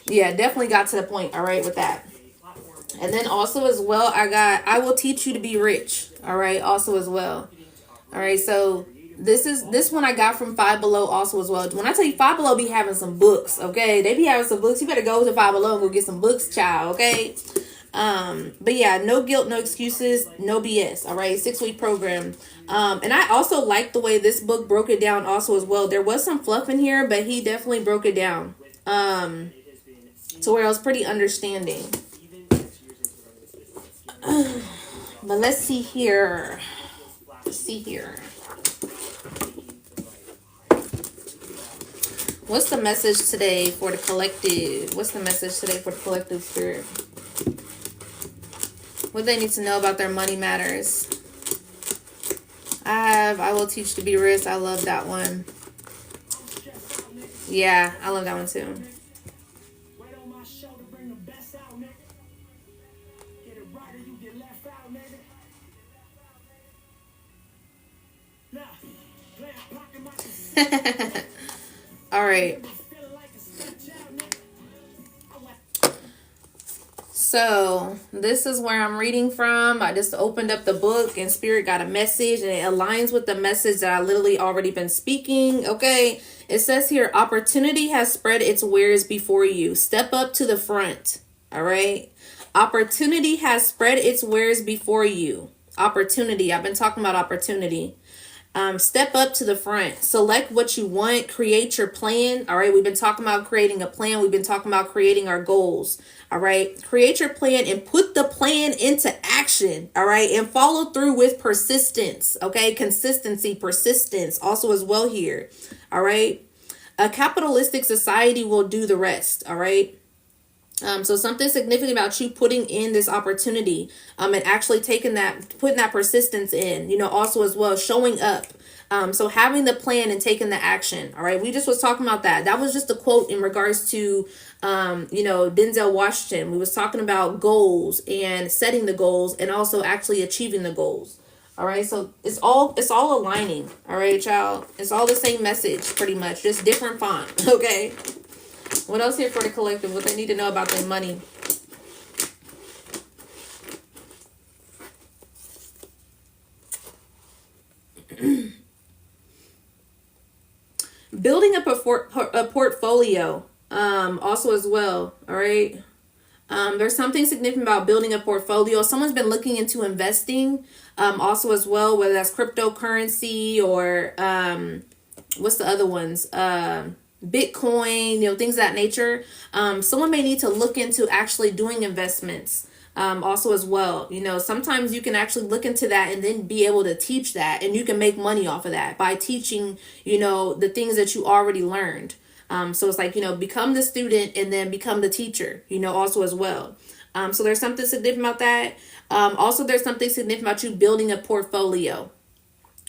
Yeah, definitely got to the point, all right, with that. And then also as well, I got I Will Teach You to Be Rich, all right, also as well. All right, so this one I got from Five Below also as well. When I tell you Five Below be having some books, okay? They be having some books. You better go to Five Below and go get some books, child, okay? But yeah, no guilt, no excuses, no BS, all right? 6-week program. And I also like the way this book broke it down also as well. There was some fluff in here, but he definitely broke it down. To where I was pretty understanding. But let's see here. What's the message today for the collective? What's the message today for the collective spirit? What they need to know about their money matters. I Will Teach to Be Rich. I love that one. Yeah, I love that one too. All right. So this is where I'm reading from. I just opened up the book and Spirit got a message and it aligns with the message that I literally already been speaking. Okay. It says here, opportunity has spread its wares before you. Step up to the front. All right. Opportunity has spread its wares before you. Opportunity. I've been talking about opportunity. Step up to the front. Select what you want. Create your plan. All right. We've been talking about creating a plan. We've been talking about creating our goals. All right. Create your plan and put the plan into action. All right. And follow through with persistence. Okay. Consistency, persistence also as well here. All right. A capitalistic society will do the rest. All right. So something significant about you putting in this opportunity, and actually putting that persistence in, also as well, showing up. So having the plan and taking the action. All right. We just was talking about that. That was just a quote in regards to, Denzel Washington. We was talking about goals and setting the goals and also actually achieving the goals. All right. So it's all aligning. All right, y'all. It's all the same message pretty much, just different font. Okay. What else here for the collective? What they need to know about their money? Building up a portfolio, also as well. All right. There's something significant about building a portfolio. Someone's been looking into investing, also as well, whether that's cryptocurrency or what's the other ones? Bitcoin, things of that nature. Someone may need to look into actually doing investments, also as well. Sometimes you can actually look into that and then be able to teach that, and you can make money off of that by teaching, the things that you already learned. So it's like, become the student and then become the teacher, also as well. So there's something significant about that. Also, there's something significant about you building a portfolio.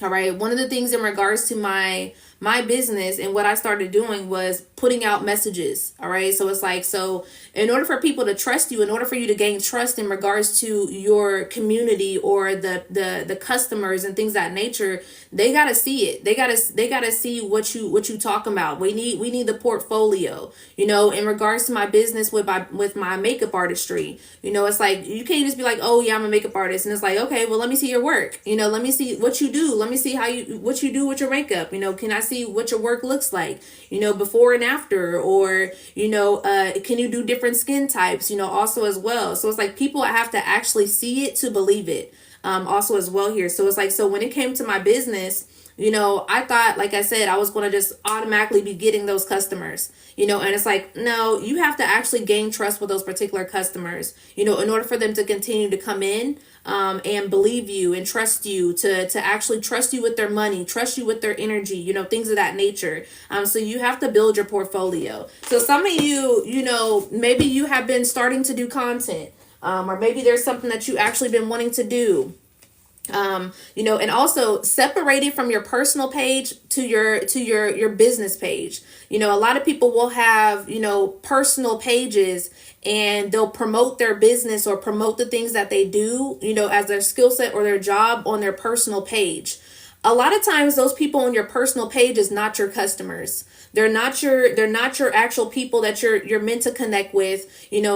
All right. One of the things in regards to my business and what I started doing was putting out messages. All right. So it's like, so in order for people to trust you, in order for you to gain trust in regards to your community or the customers and things of that nature, they got to see it. They got to see what you talking about. We need the portfolio, in regards to my business with my makeup artistry. It's like, you can't just be like, oh yeah, I'm a makeup artist. And it's like, okay, well, let me see your work. Let me see what you do. Let me see what you do with your makeup. Can I see what your work looks like, before and after, or, can you do different skin types, also as well. So it's like people have to actually see it to believe it, also as well here. So it's like, so when it came to my business, I thought, like I said, I was going to just automatically be getting those customers, and it's like, no, you have to actually gain trust with those particular customers, in order for them to continue to come in, and believe you and trust you to actually trust you with their money, trust you with their energy, things of that nature. So you have to build your portfolio. So some of you, maybe you have been starting to do content, or maybe there's something that you actually been wanting to do. And also separate it from your personal page to your business page. A lot of people will have, personal pages and they'll promote their business or promote the things that they do, as their skill set or their job on their personal page. A lot of times those people on your personal page is not your customers. They're not your actual people that you're meant to connect with.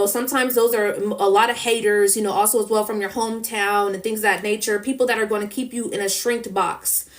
Sometimes those are a lot of haters, also as well from your hometown and things of that nature, people that are going to keep you in a shrink box.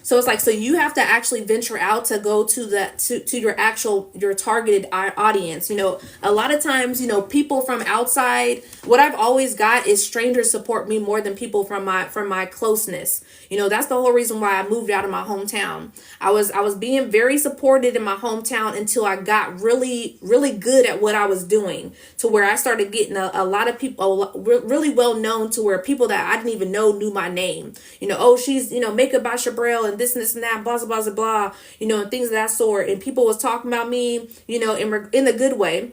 So it's like, so you have to actually venture out to go to your targeted audience. A lot of times, people from outside, what I've always got is strangers support me more than people from my closeness. That's the whole reason why I moved out of my hometown. I was being very supported in my hometown until I got really, really good at what I was doing, to where I started getting a lot of people really well known, to where people that I didn't even know knew my name. Oh, she's, Makeup by Shabrell and this and that, blah, blah, blah, blah, and things of that sort. And people was talking about me, in a good way.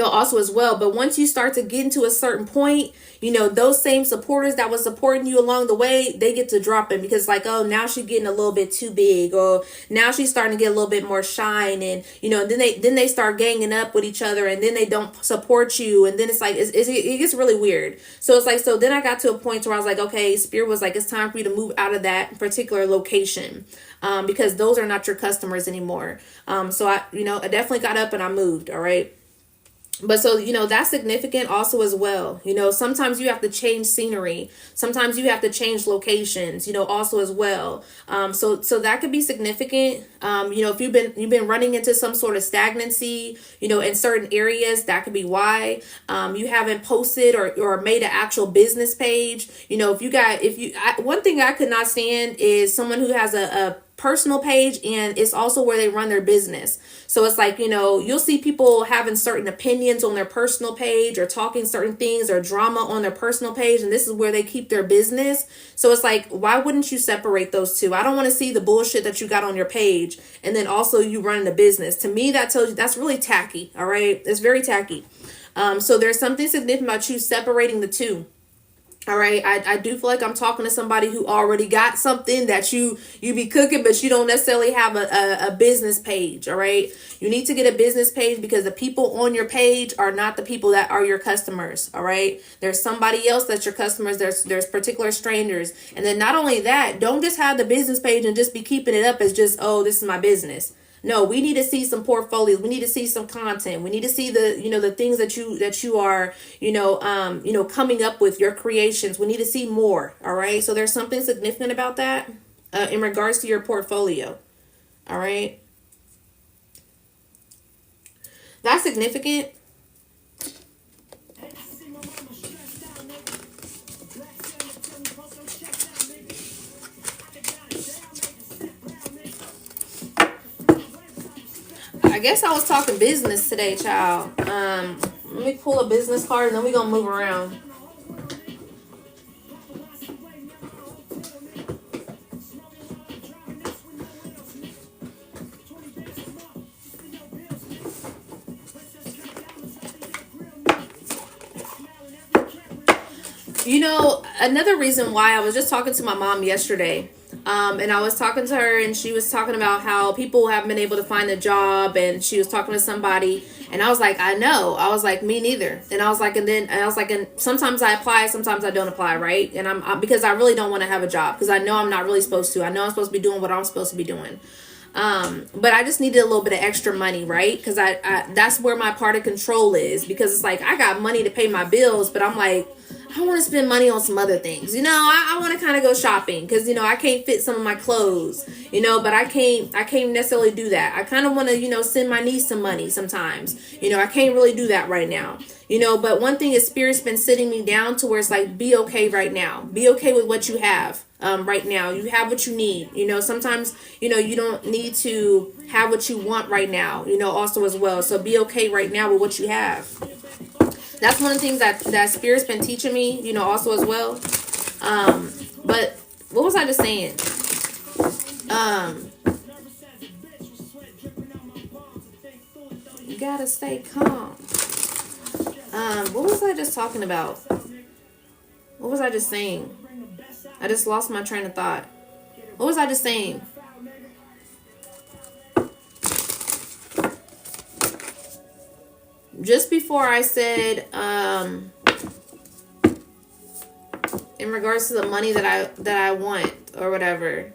Also as well. But once you start to get into a certain point, those same supporters that was supporting you along the way, they get to dropping, because like, oh, now she's getting a little bit too big, or now she's starting to get a little bit more shine, and then they start ganging up with each other, and then they don't support you, and then it's like it gets really weird. So it's like, so then I got to a point where I was like, okay, Spirit was like, it's time for you to move out of that particular location, because those are not your customers anymore. So I definitely got up and I moved. All right. But so, that's significant also as well. Sometimes you have to change scenery. Sometimes you have to change locations, also as well. So that could be significant. If you've been running into some sort of stagnancy, in certain areas, that could be why. You haven't posted or made an actual business page. One thing I could not stand is someone who has a personal page and it's also where they run their business. So it's like, you'll see people having certain opinions on their personal page or talking certain things or drama on their personal page, and this is where they keep their business. So it's like, why wouldn't you separate those two? I don't want to see the bullshit that you got on your page and then also you running a business. To me, that tells you that's really tacky. All right, it's very tacky. So there's something significant about you separating the two. All right, I do feel like I'm talking to somebody who already got something that you be cooking, but you don't necessarily have a business page. All right, you need to get a business page because the people on your page are not the people that are your customers. All right, there's somebody else that's your customers. There's particular strangers, and then not only that, don't just have the business page and just be keeping it up as just, oh, this is my business. No, we need to see some portfolios. We need to see some content. We need to see the things that you are, coming up with, your creations. We need to see more. All right. So there's something significant about that in regards to your portfolio. All right. That's significant. I guess I was talking business today, child. Let me pull a business card and then we're going to move around. Another reason why I was just talking to my mom yesterday. And I was talking to her and she was talking about how people haven't been able to find a job, and she was talking to somebody and I was like, I know. I was like, me neither. And I was like, and sometimes I apply, sometimes I don't apply, right? And I'm because I really don't want to have a job because I know I'm not really supposed to. I know I'm supposed to be doing what I'm supposed to be doing. But I just needed a little bit of extra money, right? Because I that's where my part of control is, because it's like I got money to pay my bills, but I'm like, I want to spend money on some other things. I want to kind of go shopping because, I can't fit some of my clothes, but I can't necessarily do that. I kind of want to, send my niece some money sometimes. I can't really do that right now, but one thing is Spirit's been sitting me down to where it's like, be okay right now. Be okay with what you have. Right now, you have what you need. Sometimes, you don't need to have what you want right now, also as well. So be okay right now with what you have. That's one of the things that Spirit's been teaching me, also as well. But what was I just saying? You gotta stay calm. What was I just talking about? What was I just saying? I just lost my train of thought. What was I just saying? Just before I said, in regards to the money that I want or whatever.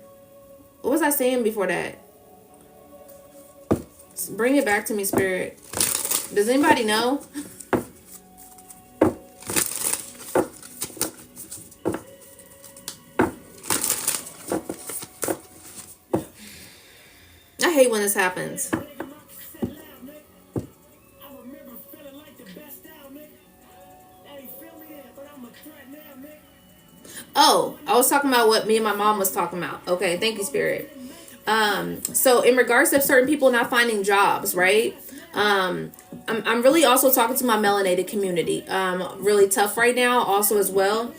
What was I saying before that? Bring it back to me, Spirit. Does anybody know? I hate when this happens. Oh, I was talking about what me and my mom was talking about. Okay, thank you, Spirit. So in regards to certain people not finding jobs, right? I'm really also talking to my melanated community. Really tough right now, also as well.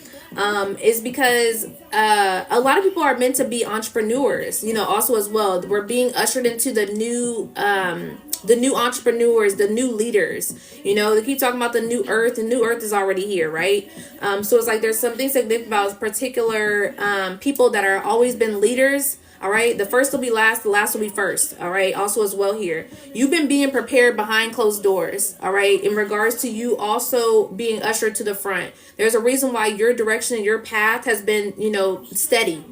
Is because a lot of people are meant to be entrepreneurs, also as well. We're being ushered into the new entrepreneurs, the new leaders. They keep talking about the new earth. The new earth is already here, right? So it's like there's something significant about particular people that are always been leaders. All right, the first will be last, the last will be first. All right, also as well here. You've been being prepared behind closed doors. All right, in regards to you also being ushered to the front. There's a reason why your direction and your path has been, steady.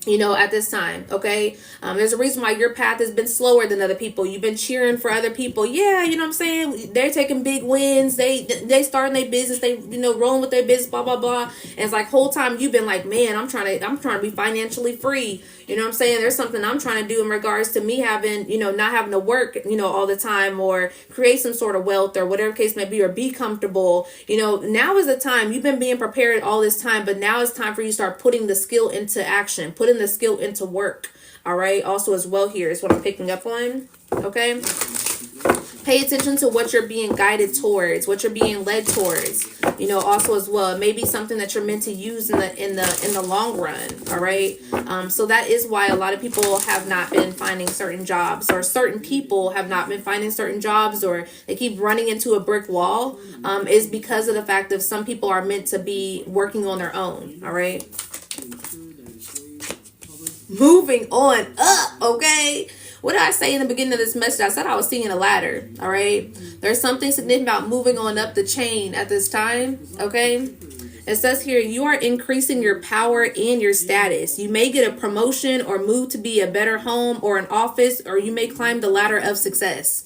at this time. Okay. There's a reason why your path has been slower than other people. You've been cheering for other people. Yeah. You know what I'm saying? They're taking big wins. They starting their business. They, rolling with their business, blah, blah, blah. And it's like whole time you've been like, man, I'm trying to be financially free. You know what I'm saying? There's something I'm trying to do in regards to me having, not having to work, all the time, or create some sort of wealth or whatever case may be, or be comfortable. Now is the time. You've been being prepared all this time, but now it's time for you to start putting the skill into action, putting the skill into work. All right. Also as well here is what I'm picking up on. Okay. Pay attention to what you're being guided towards, what you're being led towards. Also as well, it may be something that you're meant to use in the long run. All right. So that is why a lot of people have not been finding certain jobs, or certain people have not been finding certain jobs, or they keep running into a brick wall. Is because of the fact that some people are meant to be working on their own. All right. Moving on up. Okay. What did I say in the beginning of this message? I said I was seeing a ladder. All right. There's something significant about moving on up the chain at this time. Okay. It says here, you are increasing your power and your status. You may get a promotion or move to be a better home or an office, or you may climb the ladder of success.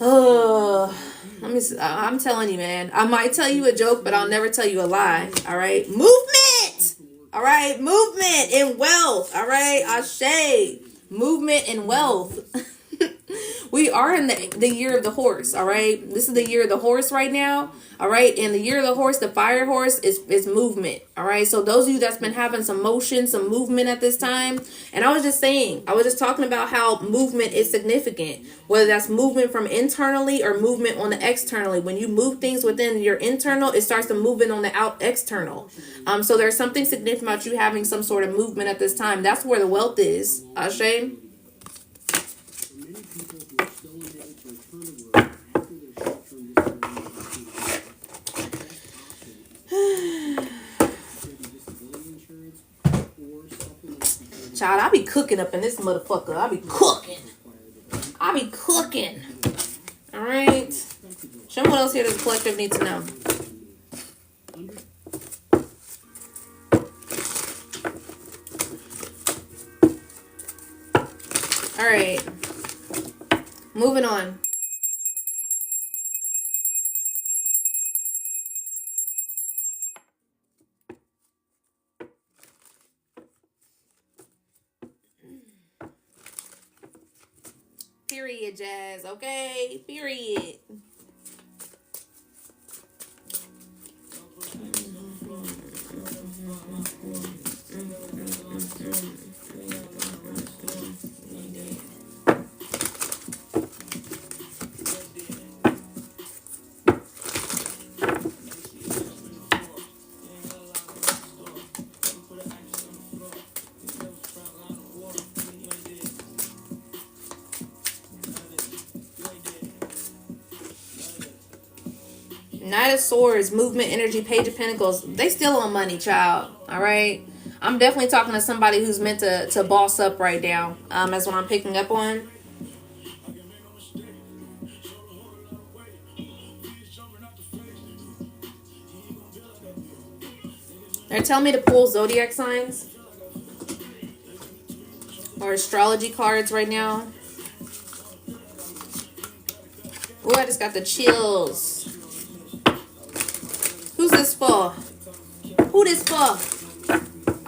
Oh, I'm telling you, man. I might tell you a joke, but I'll never tell you a lie. All right. Movement. All right. Movement and wealth. All right. Ashe. Movement and wealth. We are in the year of the horse. All right. This is the year of the horse right now. All right. And the year of the horse, the fire horse is movement. All right. So those of you that's been having some motion, some movement at this time. And I was just talking about how movement is significant, whether that's movement from internally or movement on the externally. When you move things within your internal, it starts to move in on the out external. So there's something significant about you having some sort of movement at this time. That's where the wealth is. Ashe. Child, I be cooking up in this motherfucker. I be cooking. All right. Show me what else here does the collective need to know. All right. Moving on. Period, Jazz. Okay, period. Knight of Swords, movement, energy, Page of Pentacles. They still on money, child. All right. I'm definitely talking to somebody who's meant to boss up right now. That's what I'm picking up on. They're telling me to pull zodiac signs or astrology cards right now. Oh, I just got the chills. Who's this for? Who this for?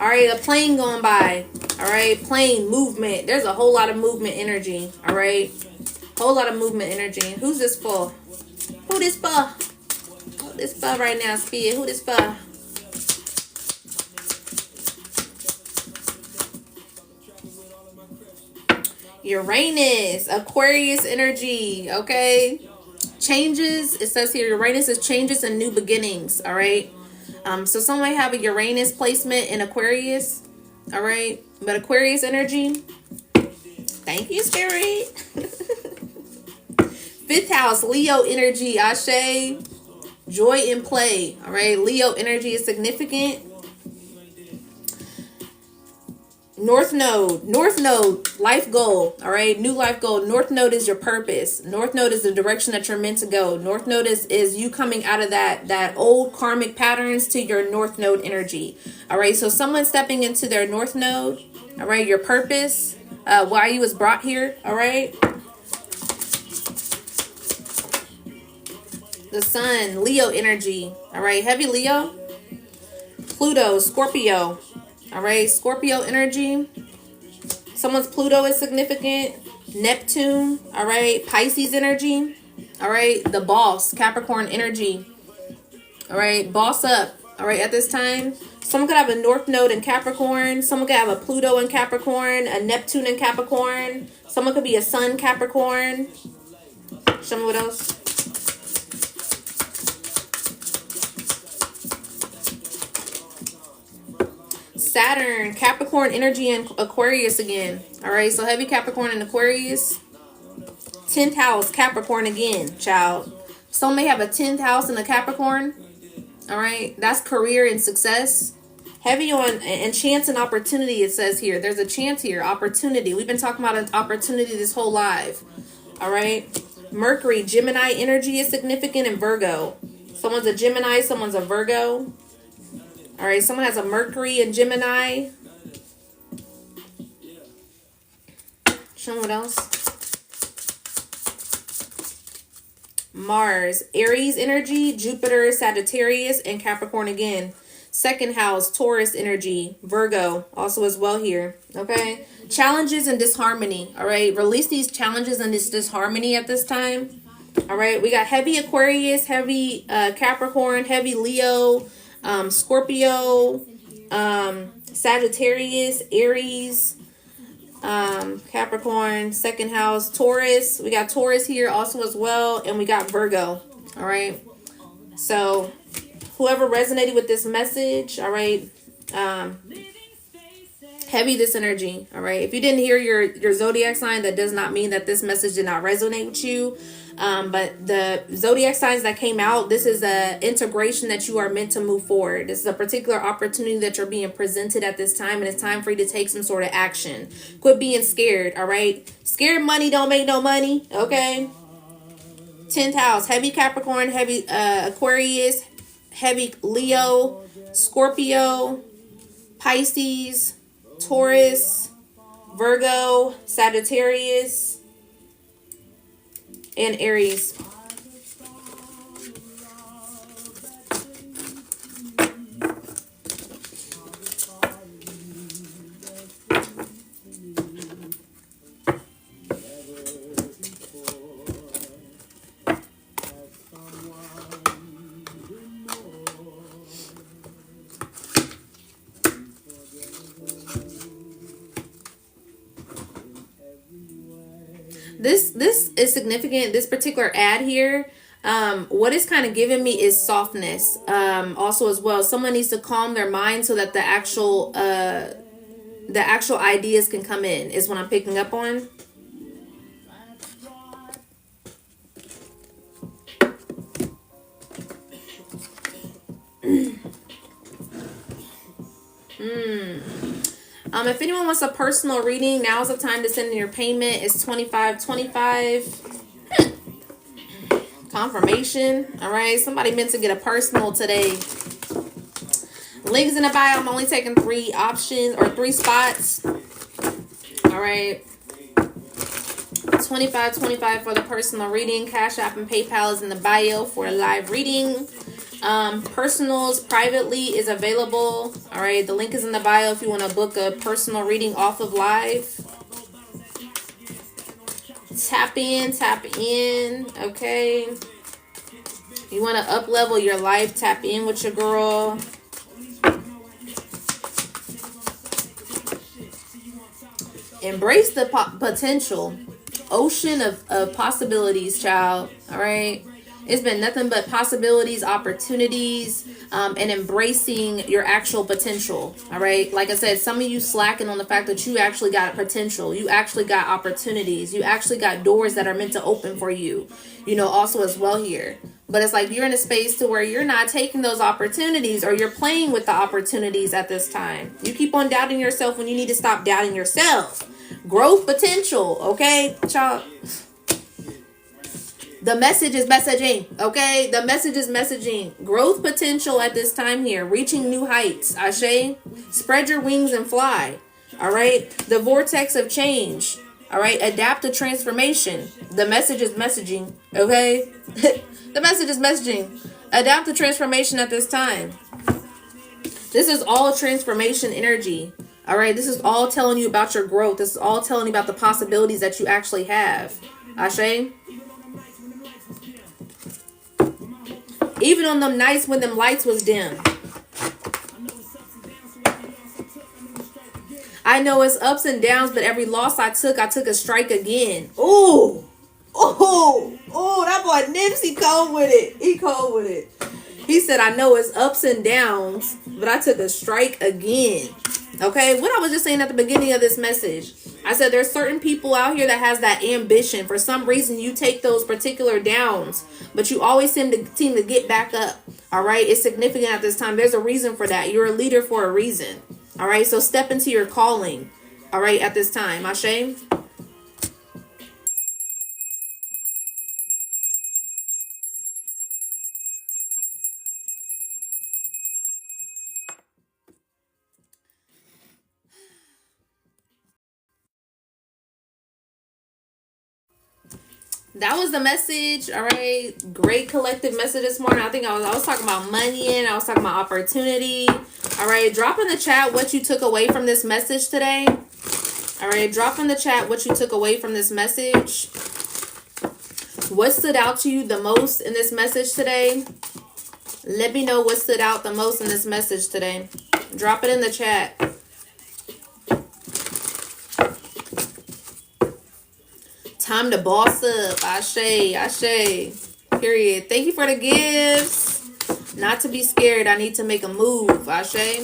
All right, a plane going by. All right, plane, movement. There's a whole lot of movement energy. All right, whole lot of movement energy. Who's this for? Who this for? Who this for right now, Spirit? Who this for? Uranus, Aquarius energy. Okay. Changes. It says here Uranus is changes and new beginnings. All right. So some might have a Uranus placement in Aquarius. All right. But Aquarius energy. Thank you, Spirit. Fifth house, Leo energy. Ashe. Joy in play. All right. Leo energy is significant. North node, life goal. All right, new life goal. North node is your purpose. North node is the direction that you're meant to go. North node is you coming out of that old karmic patterns to your north node energy. All right, so someone stepping into their north node. All right, your purpose, why you was brought here. All right, the sun, Leo energy. All right, heavy Leo, Pluto, Scorpio. All right, Scorpio energy. Someone's Pluto is significant. Neptune. All right, Pisces energy. All right, the boss, Capricorn energy. All right, boss up. All right, at this time, someone could have a North Node in Capricorn. Someone could have a Pluto in Capricorn, a Neptune in Capricorn. Someone could be a Sun Capricorn. Show me what else. Saturn, Capricorn energy, and Aquarius again. All right, so heavy Capricorn and Aquarius. 10th house, Capricorn again, child. Some may have a 10th house in a Capricorn. All right, that's career and success. Heavy on and chance and opportunity, it says here. There's a chance here, opportunity. We've been talking about an opportunity this whole live. All right, Mercury, Gemini energy is significant in Virgo. Someone's a Gemini, someone's a Virgo. All right, someone has a Mercury in Gemini. Show me what else. Mars, Aries energy, Jupiter, Sagittarius, and Capricorn again. Second house, Taurus energy, Virgo, also as well here. Okay, challenges and disharmony. All right, release these challenges and this disharmony at this time. All right, we got heavy Aquarius, heavy Capricorn, heavy Leo, Scorpio, Sagittarius, Aries, Capricorn, second house, Taurus. We got Taurus here also as well, and we got Virgo. All right, so whoever resonated with this message, all right, heavy this energy. All right, if you didn't hear your zodiac sign, that does not mean that this message did not resonate with you. But the zodiac signs that came out, this is a integration that you are meant to move forward. This is a particular opportunity that you're being presented at this time, and it's time for you to take some sort of action. Quit being scared, all right? Scared money don't make no money, okay? 10th house, heavy Capricorn, heavy Aquarius, heavy Leo, Scorpio, Pisces, Taurus, Virgo, Sagittarius, and Aries. This is significant. This particular ad here, what it's kind of giving me is softness. Also as well, someone needs to calm their mind so that the actual ideas can come in. Is what I'm picking up on. If anyone wants a personal reading, now's the time to send in your payment. It's $25.25. Confirmation. All right. Somebody meant to get a personal today. Links in the bio. I'm only taking 3 options or 3 spots. All right. $25.25 for the personal reading. Cash App and PayPal is in the bio for a live reading. Personals privately is available. All right, the link is in the bio if you want to book a personal reading off of live. Tap in. Okay, you want to up level your life, tap in with your girl. Embrace the potential. Ocean of possibilities, child. All right, it's been nothing but possibilities, opportunities, and embracing your actual potential. All right, like I said, some of you slacking on the fact that you actually got potential. You actually got opportunities. You actually got doors that are meant to open for you. You know, also as well here. But it's like you're in a space to where you're not taking those opportunities, or you're playing with the opportunities at this time. You keep on doubting yourself when you need to stop doubting yourself. Growth potential, okay, child. The message is messaging, okay? The message is messaging. Growth potential at this time here. Reaching new heights. Ashe. Spread your wings and fly. All right? The vortex of change. All right? Adapt to transformation. The message is messaging, okay? The message is messaging. Adapt to transformation at this time. This is all transformation energy. All right? This is all telling you about your growth. This is all telling you about the possibilities that you actually have. Ashe. Even on them nights when them lights was dim. I know it's ups and downs, but every loss I took a strike again. Ooh. Oh, that boy Nipsey cold with it. He cold with it. He said, I know it's ups and downs, but I took a strike again. Okay, what I was just saying at the beginning of this message, I said there's certain people out here that has that ambition. For some reason, you take those particular downs, but you always seem to get back up. All right, it's significant at this time. There's a reason for that. You're a leader for a reason. All right, so step into your calling. All right, at this time, Ashe. That was the message. All right, great collective message this morning. I think I was talking about money, and I was talking about opportunity. All right, drop in the chat what you took away from this message today. All right, drop in the chat what you took away from this message. What stood out to you the most in this message today? Let me know what stood out the most in this message today. Drop it in the chat. Time to boss up. Ashe. Period. Thank you for the gifts. Not to be scared. I need to make a move. Ashe.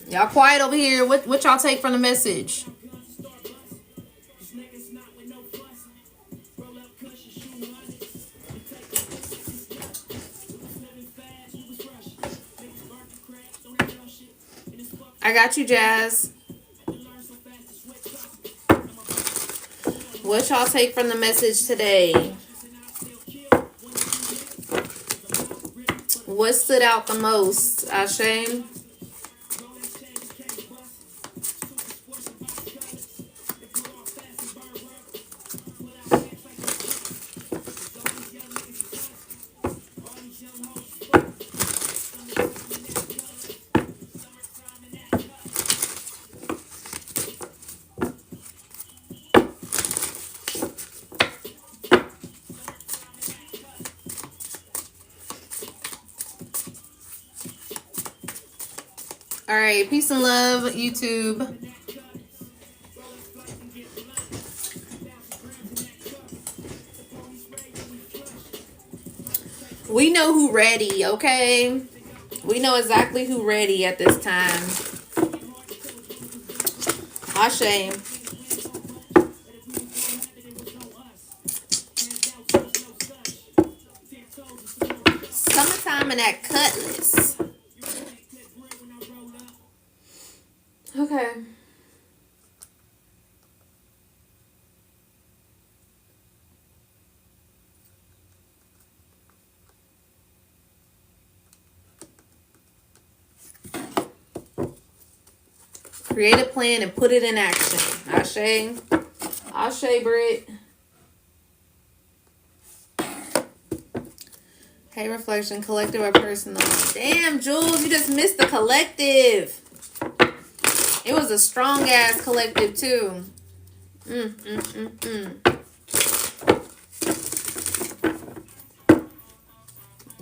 Y'all quiet over here. What y'all take from the message? I got you, Jazz. What y'all take from the message today? What stood out the most? Ashe? All right, peace and love, YouTube. We know who ready, okay? We know exactly who ready at this time. Ashe. Summertime and that cutlass. Okay. Create a plan and put it in action. Ashe. Ashe, Britt. Hey, reflection, collective or personal? Damn, Jules, you just missed the collective. It was a strong ass collective too.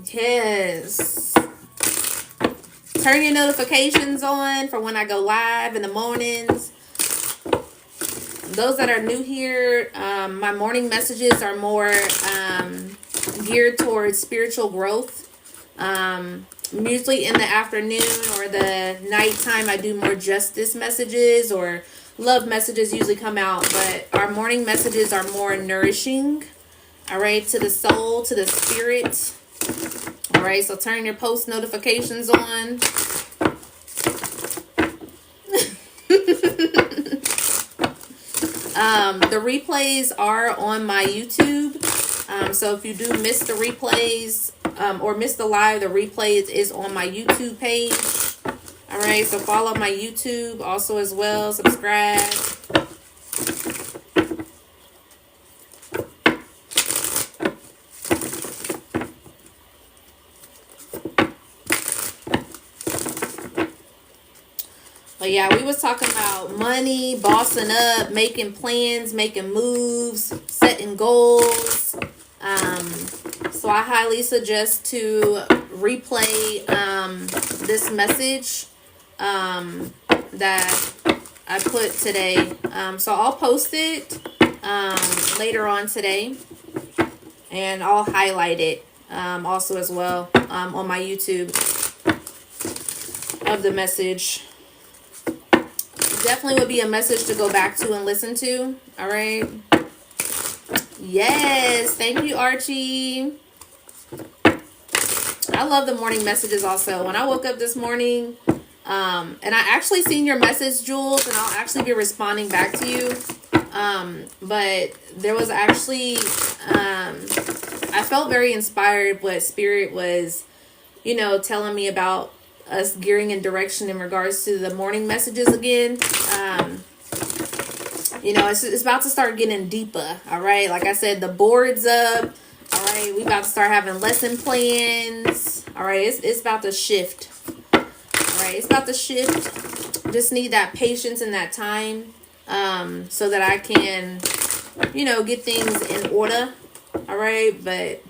Yes. Turn your notifications on for when I go live in the mornings. Those that are new here, my morning messages are more geared towards spiritual growth. Usually in the afternoon or the nighttime, I do more justice messages or love messages usually come out. But our morning messages are more nourishing. All right, to the soul, to the spirit. All right, so turn your post notifications on. The replays are on my YouTube. So if you do miss the replays or miss the live, the replays is on my YouTube page. All right, so follow my YouTube also as well. Subscribe. But yeah, we was talking about money, bossing up, making plans, making moves, setting goals. So I highly suggest to replay this message that I put today. So I'll post it later on today, and I'll highlight it also as well on my YouTube of the message. Definitely would be a message to go back to and listen to. All right. Yes. Thank you, Archie. I love the morning messages also. When I woke up this morning, and I actually seen your message, Jules, and I'll actually be responding back to you. But there was actually, I felt very inspired what Spirit was, telling me about us gearing in direction in regards to the morning messages again. It's about to start getting deeper. All right. Like I said, the board's up. All right. We about to start having lesson plans. All right. It's about to shift. All right. It's about to shift. Just need that patience and that time, so that I can, get things in order. All right. But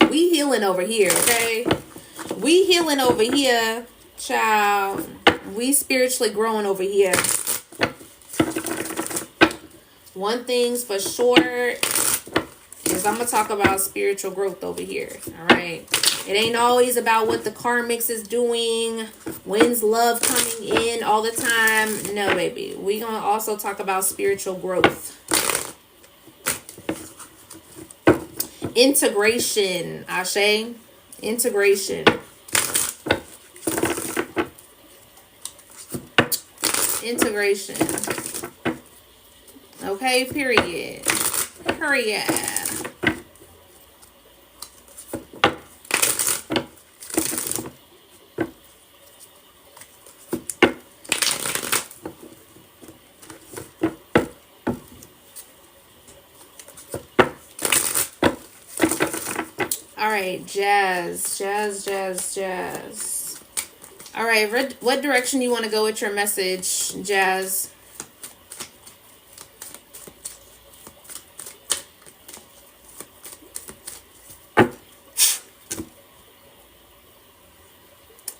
we healing over here. Okay. We healing over here, child. We spiritually growing over here. One thing's for sure is I'm going to talk about spiritual growth over here. All right. It ain't always about what the karmics is doing. When's love coming in all the time? No, baby. We're going to also talk about spiritual growth. Integration, Ashe. Integration. Integration. Okay, period. Period. All right, jazz. All right, what direction you want to go with your message, Jazz?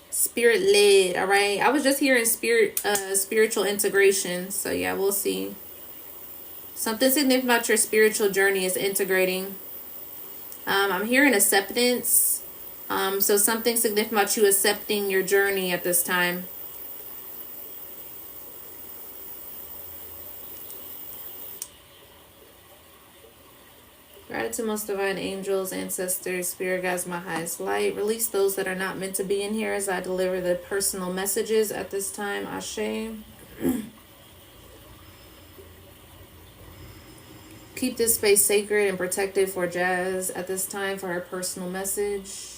Spirit led. All right, I was just hearing spiritual integration. So yeah, we'll see. Something significant about your spiritual journey is integrating. I'm hearing acceptance. So something significant about you accepting your journey at this time. Gratitude, most divine angels, ancestors, spirit guides, my highest light. Release those that are not meant to be in here as I deliver the personal messages at this time. Ashe. Keep this space sacred and protected for Jazz at this time for her personal message.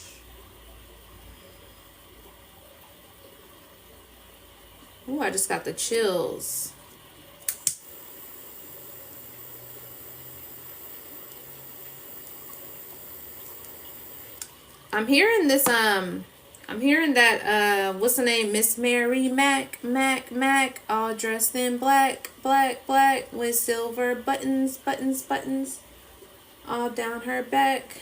Ooh, I just got the chills. I'm hearing this, I'm hearing that, what's the name? Miss Mary Mac, all dressed in black, with silver buttons, all down her back.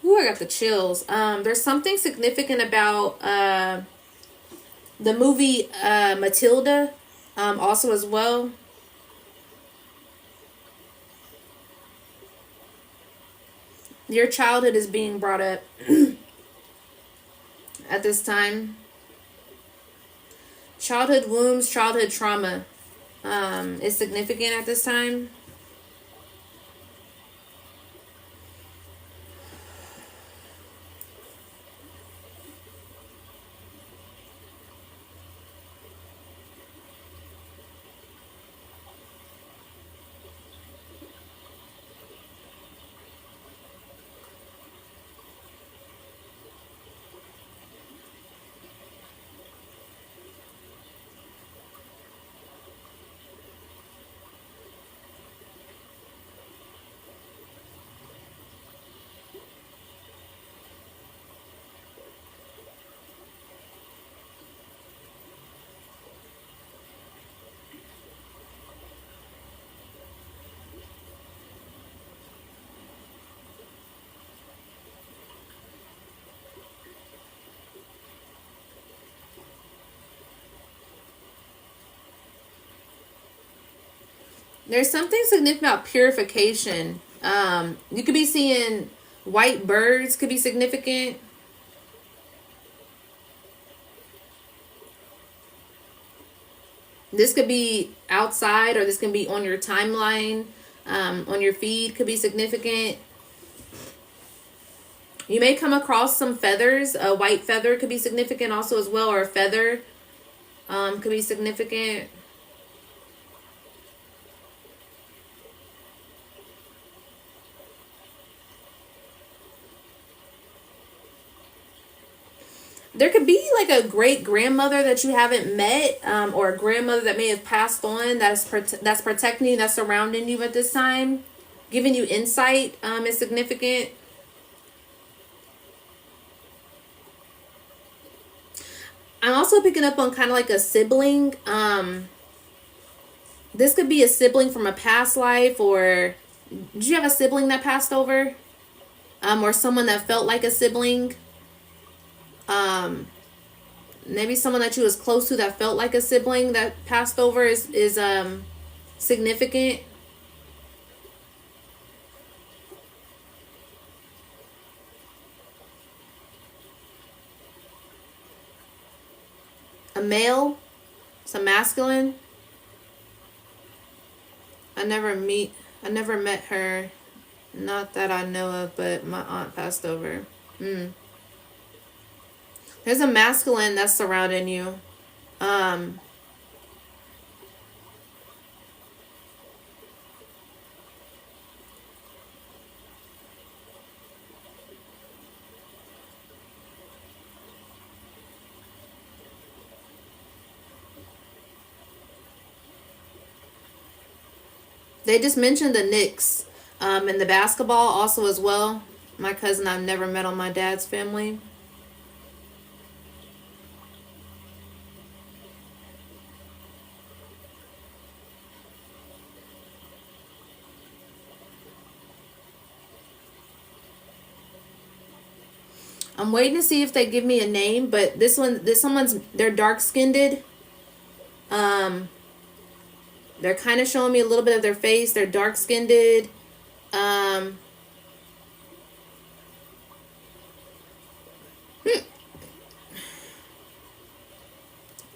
Ooh, I got the chills. There's something significant about the movie Matilda, also as well. Your childhood is being brought up. at this time. Childhood wounds, childhood trauma is significant at this time. There's something significant about purification. You could be seeing white birds could be significant. This could be outside, or this can be on your timeline, on your feed, could be significant. You may come across some feathers. A white feather could be significant also as well, or a feather could be significant. There could be like a great grandmother that you haven't met, or a grandmother that may have passed on, that's protecting you, that's surrounding you at this time, giving you insight is significant. I'm also picking up on kind of like a sibling. This could be a sibling from a past life, or did you have a sibling that passed over? Or someone that felt like a sibling? Maybe someone that you was close to that felt like a sibling that passed over is significant. A male, some masculine. I never met her, not that I know of, but my aunt passed over. There's a masculine that's surrounding you. They just mentioned the Knicks and the basketball also as well. My cousin I've never met on my dad's family. I'm waiting to see if they give me a name, but they're dark skinned. They're kind of showing me a little bit of their face. They're dark skinned.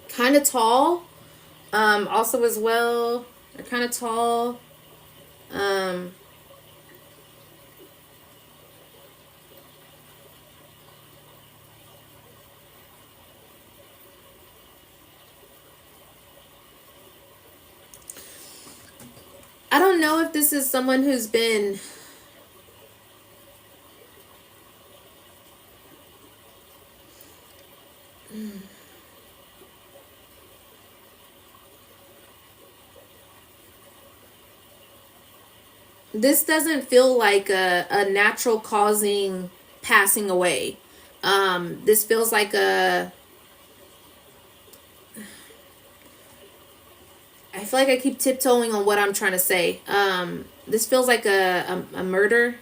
Kind of tall. Also as well, they're kind of tall. I don't know if this is someone who's been this doesn't feel like a natural causing passing away. This feels like I feel like I keep tiptoeing on what I'm trying to say. This feels like a murder.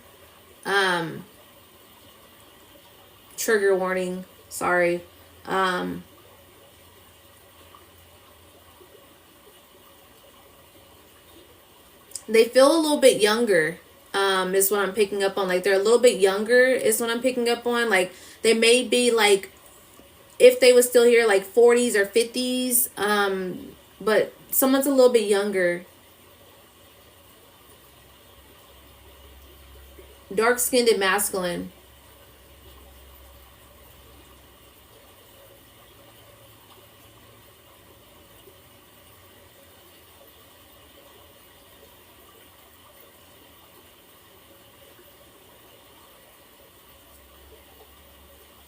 Trigger warning. Sorry. They feel a little bit younger. Is what I'm picking up on. Like they're a little bit younger is what I'm picking up on. Like they may be like if they was still here, like 40s or 50s. But someone's a little bit younger. Dark-skinned and masculine.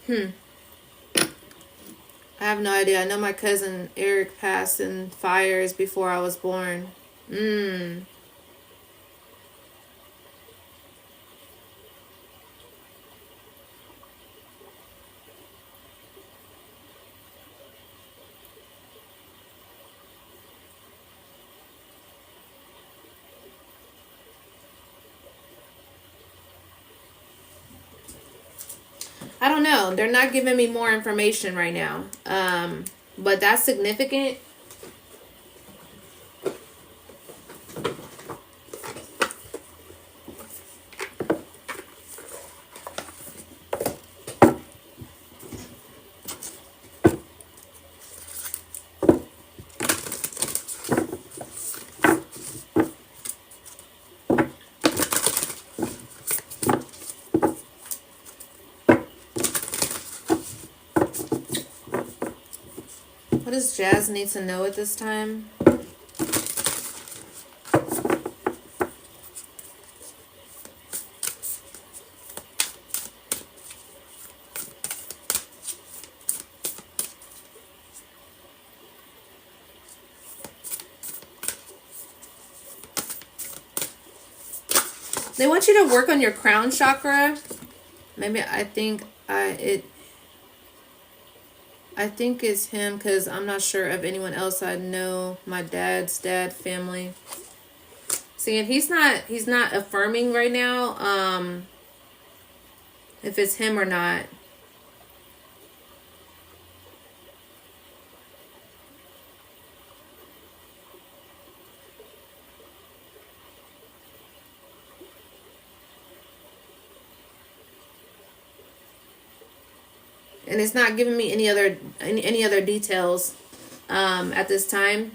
I have no idea. I know my cousin Eric passed in fires before I was born. I don't know. They're not giving me more information right now. But that's significant. What does Jazz need to know at this time? They want you to work on your crown chakra. Maybe I think it's him, because I'm not sure of anyone else I know. My dad's dad family. See, and he's not affirming right now if it's him or not. And it's not giving me any other details at this time.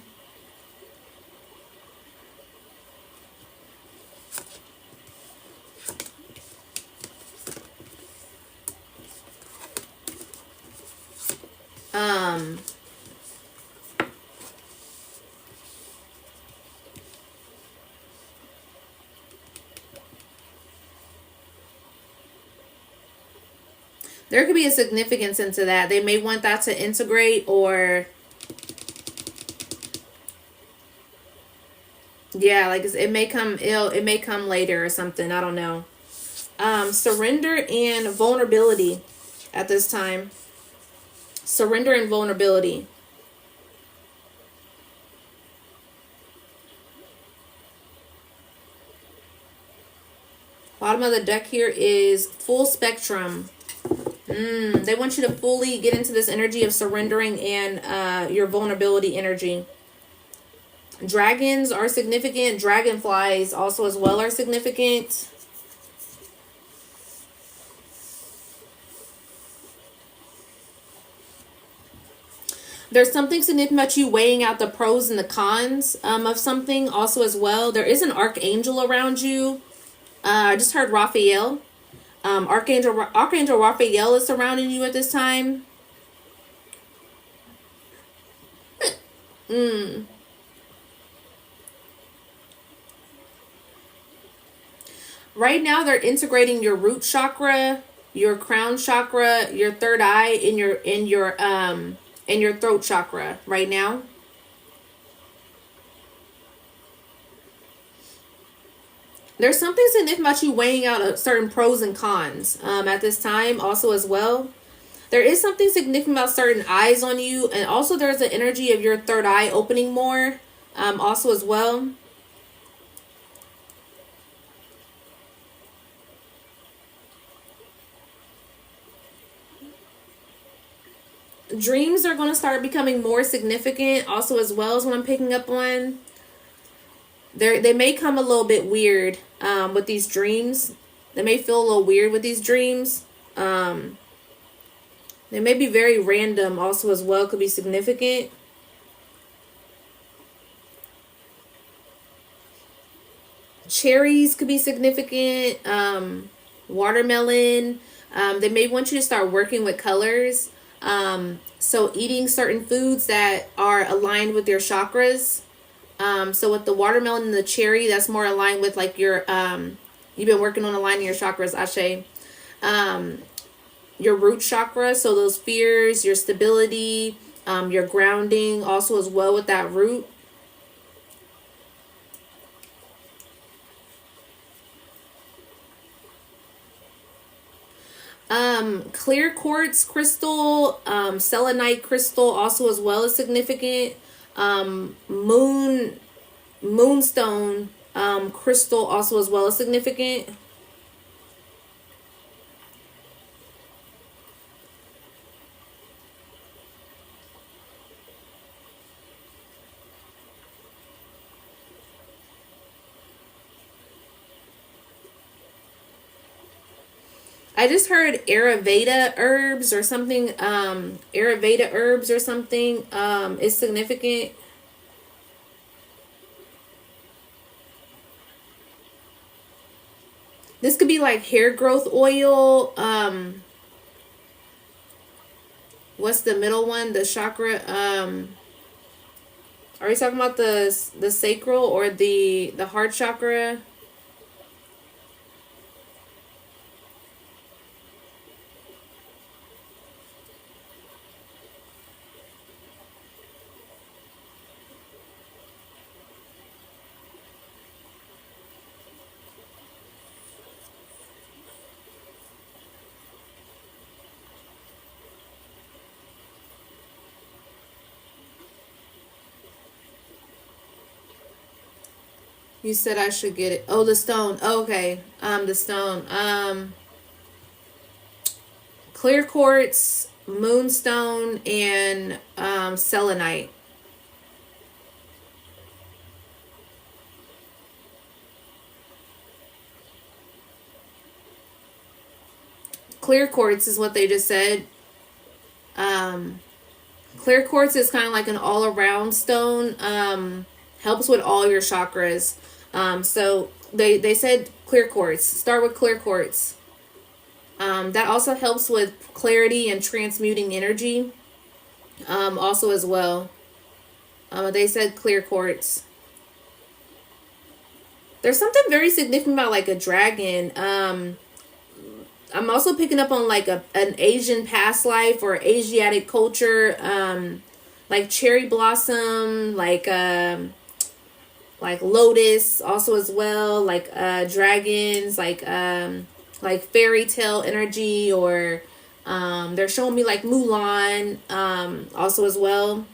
There could be a significance into that. They may want that to integrate, or yeah, like it may come later or something. I don't know. Surrender and vulnerability at this time. Surrender and vulnerability. Bottom of the deck here is full spectrum. They want you to fully get into this energy of surrendering and your vulnerability energy. Dragons are significant. Dragonflies also as well are significant. There's something significant about you weighing out the pros and the cons of something also as well. There is an archangel around you. I just heard Raphael. Archangel Raphael is surrounding you at this time. Right now they're integrating your root chakra, your crown chakra, your third eye, in your throat chakra right now. There's something significant about you weighing out certain pros and cons at this time also as well. There is something significant about certain eyes on you. And also there's an energy of your third eye opening more also as well. Dreams are going to start becoming more significant also as well, as what I'm picking up on. They may come a little bit weird with these dreams. They may feel a little weird with these dreams. They may be very random also as well, could be significant. Cherries could be significant. Watermelon. They may want you to start working with colors. So eating certain foods that are aligned with your chakras. So with the watermelon and the cherry, that's more aligned with like your you've been working on aligning your chakras, Ashe. Your root chakra, so those fears, your stability, your grounding, also as well with that root. Clear quartz crystal, selenite crystal, also as well as significant. Moonstone crystal, also as well as significant. I just heard Ayurveda herbs or something. Ayurveda herbs or something is significant. This could be like hair growth oil. What's the middle one? The chakra. Are we talking about the sacral or the heart chakra? You said I should get it. Oh, the stone. Oh, okay. The stone. Clear quartz, moonstone, and selenite. Clear quartz is what they just said. Clear quartz is kind of like an all-around stone. Helps with all your chakras. So they said clear quartz. Start with clear quartz. That also helps with clarity and transmuting energy. Also as well. They said clear quartz. There's something very significant about like a dragon. I'm also picking up on like an Asian past life or Asiatic culture. Like cherry blossom, like lotus also as well, like dragons, like fairy tale energy, or they're showing me like Mulan also as well.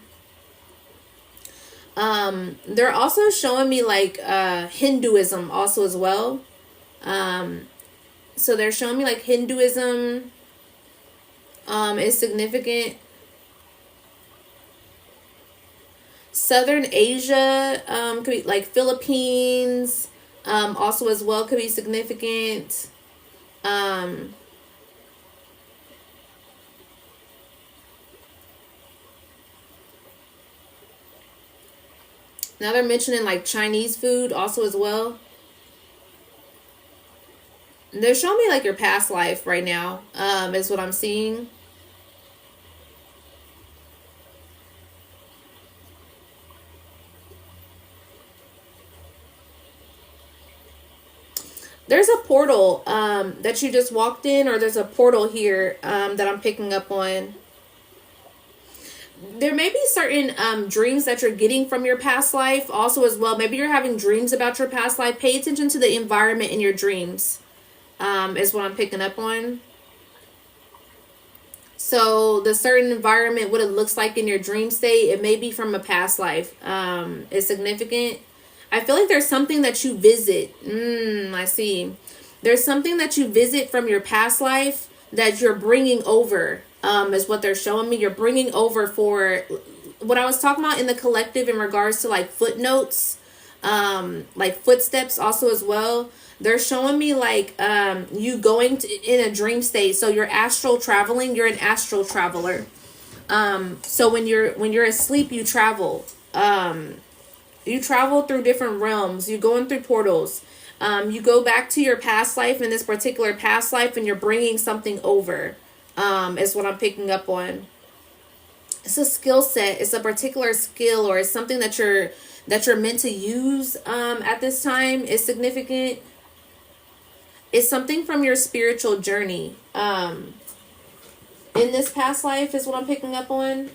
They're also showing me like Hinduism also as well. So they're showing me like Hinduism is significant. Southern Asia could be like Philippines also as well could be significant. Now they're mentioning like Chinese food also as well. They're showing me like your past life right now is what I'm seeing. There's a portal that you just walked in, or there's a portal here that I'm picking up on. There may be certain dreams that you're getting from your past life also as well. Maybe you're having dreams about your past life. Pay attention to the environment in your dreams is what I'm picking up on. So the certain environment, what it looks like in your dream state, it may be from a past life. It's significant. I feel like there's something that you visit. I see. There's something that you visit from your past life that you're bringing over, is what they're showing me. You're bringing over for what I was talking about in the collective in regards to like footnotes. like footsteps also as well. They're showing me like you going to, in a dream state. So you're astral traveling. You're an astral traveler. So when you're asleep, you travel. You travel through different realms. You going through portals. You go back to your past life in this particular past life, and you're bringing something over. Is what I'm picking up on. It's a skill set. It's a particular skill, or it's something that you're meant to use at this time. Is significant. It's something from your spiritual journey. In this past life is what I'm picking up on.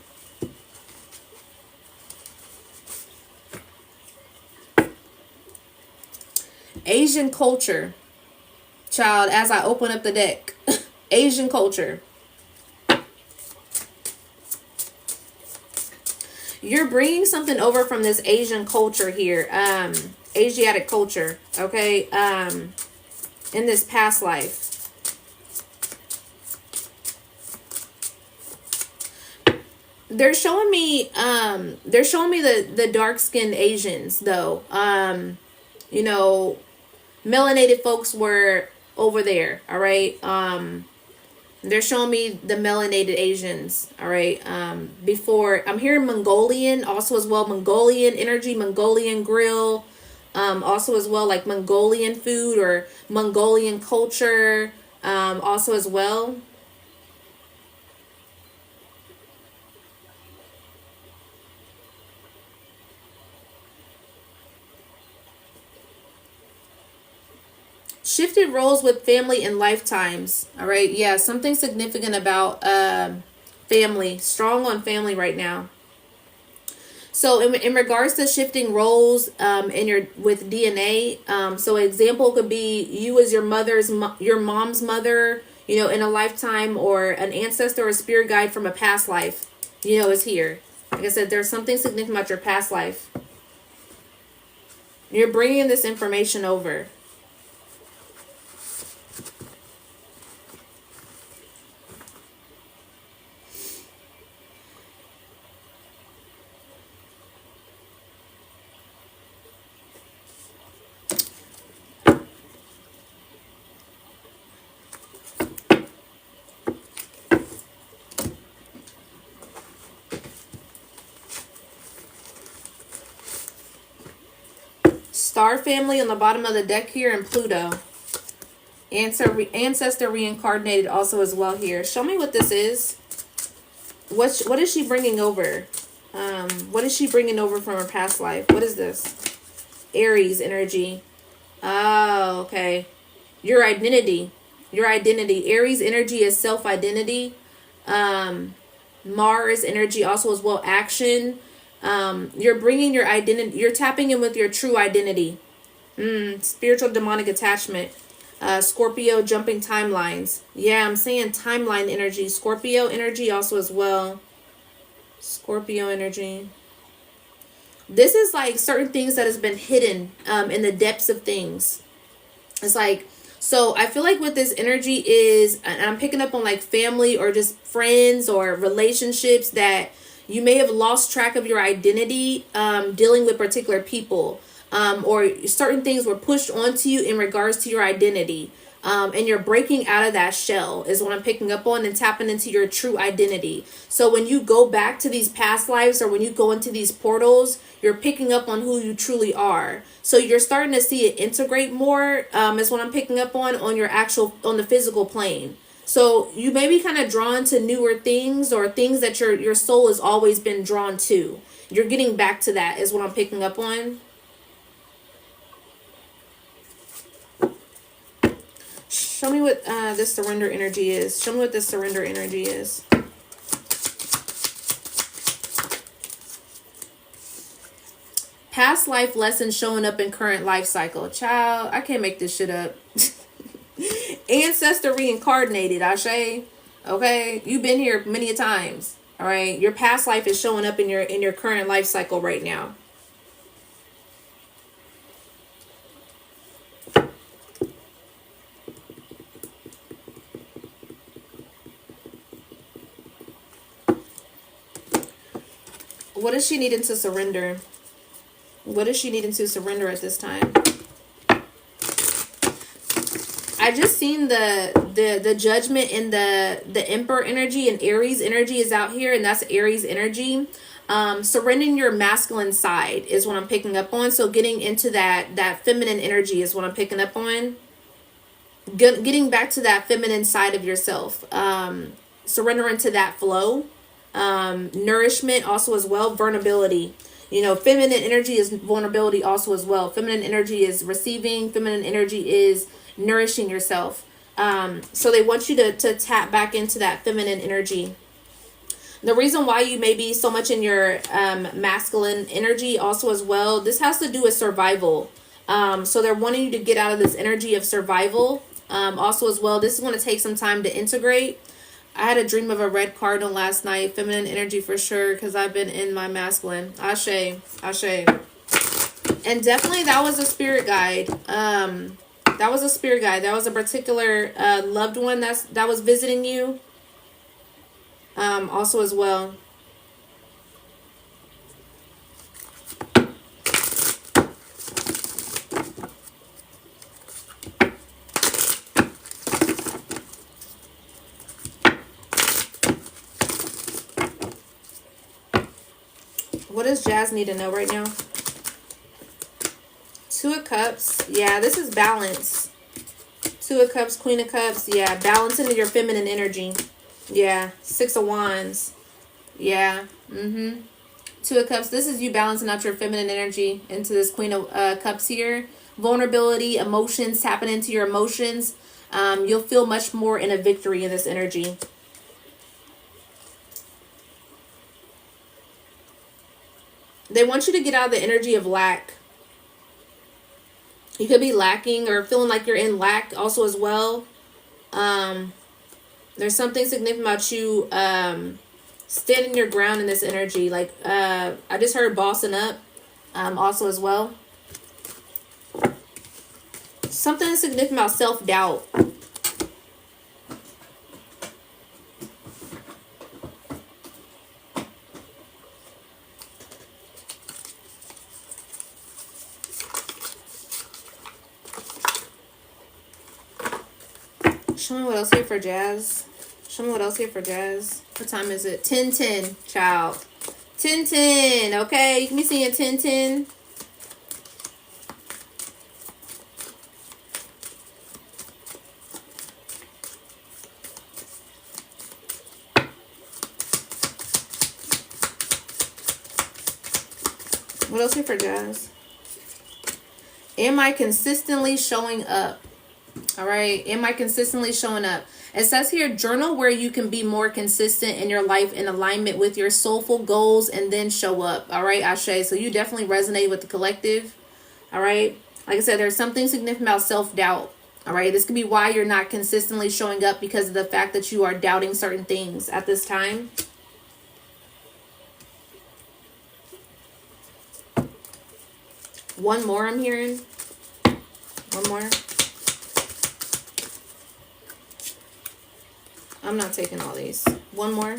Asian culture, child, as I open up the deck. Asian culture. You're bringing something over from this Asian culture here. Asiatic culture, okay? In this past life. They're showing me the dark-skinned Asians though. You know, melanated folks were over there, all right? They're showing me the melanated Asians, all right? Before, I'm hearing Mongolian also as well, Mongolian energy, Mongolian grill, also as well, like Mongolian food or Mongolian culture, also as well. Shifted roles with family and lifetimes. All right. Yeah. Something significant about family. Strong on family right now. So in regards to shifting roles in your with DNA, so an example could be you as your mom's mother, you know, in a lifetime, or an ancestor or spirit guide from a past life, you know, is here. Like I said, there's something significant about your past life. You're bringing this information over. Star family on the bottom of the deck here, and Pluto. Ancestor reincarnated also as well here. Show me what this is. What is she bringing over? What is she bringing over from her past life? What is this? Aries energy. Oh, okay. Your identity. Your identity. Aries energy is self-identity. Mars energy also as well, action. You're bringing your identity. You're tapping in with your true identity. Spiritual demonic attachment. Scorpio jumping timelines. Yeah, I'm saying timeline energy. Scorpio energy also as well. Scorpio energy. This is like certain things that has been hidden in the depths of things. It's like, so I feel like with this energy is, and I'm picking up on like family or just friends or relationships that you may have lost track of your identity dealing with particular people, or certain things were pushed onto you in regards to your identity. And you're breaking out of that shell is what I'm picking up on, and tapping into your true identity. So when you go back to these past lives, or when you go into these portals, you're picking up on who you truly are. So you're starting to see it integrate more, is what I'm picking up on your on the physical plane. So you may be kind of drawn to newer things, or things that your soul has always been drawn to. You're getting back to that is what I'm picking up on. Show me what this surrender energy is. Show me what this surrender energy is. Past life lessons showing up in current life cycle. Child, I can't make this shit up. Ancestor reincarnated, Ashe. Okay, you've been here many a times. All right, your past life is showing up in your current life cycle right now. What is she needing to surrender? What is she needing to surrender at this time? I just seen the judgment in the Emperor energy, and Aries energy is out here, and that's Aries energy. Surrendering your masculine side is what I'm picking up on. So getting into that feminine energy is what I'm picking up on. Getting back to that feminine side of yourself. Surrendering to that flow. Nourishment also as well. Vulnerability. You know, feminine energy is vulnerability also as well. Feminine energy is receiving. Feminine energy is nourishing yourself. So they want you to tap back into that feminine energy. The reason why you may be so much in your masculine energy also as well, this has to do with survival. So they're wanting you to get out of this energy of survival also as well. This is going to take some time to integrate. I had a dream of a red cardinal last night. Feminine energy for sure, because I've been in my masculine. Ashe. Ashe. And definitely that was a spirit guide. That was a spirit guide. That was a particular loved one that was visiting you. Also as well. What does Jazz need to know right now? Two of Cups. Yeah, this is balance. Two of Cups, Queen of Cups. Yeah, balance into your feminine energy. Yeah, Six of Wands. Yeah. Two of Cups. This is you balancing out your feminine energy into this Queen of Cups here. Vulnerability, emotions, tapping into your emotions. You'll feel much more in a victory in this energy. They want you to get out of the energy of lack. You could be lacking or feeling like you're in lack also as well. There's something significant about you standing your ground in this energy. Like, I just heard bossing up also as well. Something significant about self-doubt. Show me what else here for Jazz. Show me what else here for Jazz. What time is it? 10:10, child. 10:10, okay? You can be seeing 10:10. What else here for Jazz? Am I consistently showing up? All right. Am I consistently showing up? It says here, journal where you can be more consistent in your life in alignment with your soulful goals and then show up. All right, Ashe. So you definitely resonate with the collective. All right. Like I said, there's something significant about self-doubt. All right. This could be why you're not consistently showing up, because of the fact that you are doubting certain things at this time. One more I'm hearing. One more. I'm not taking all these. One more.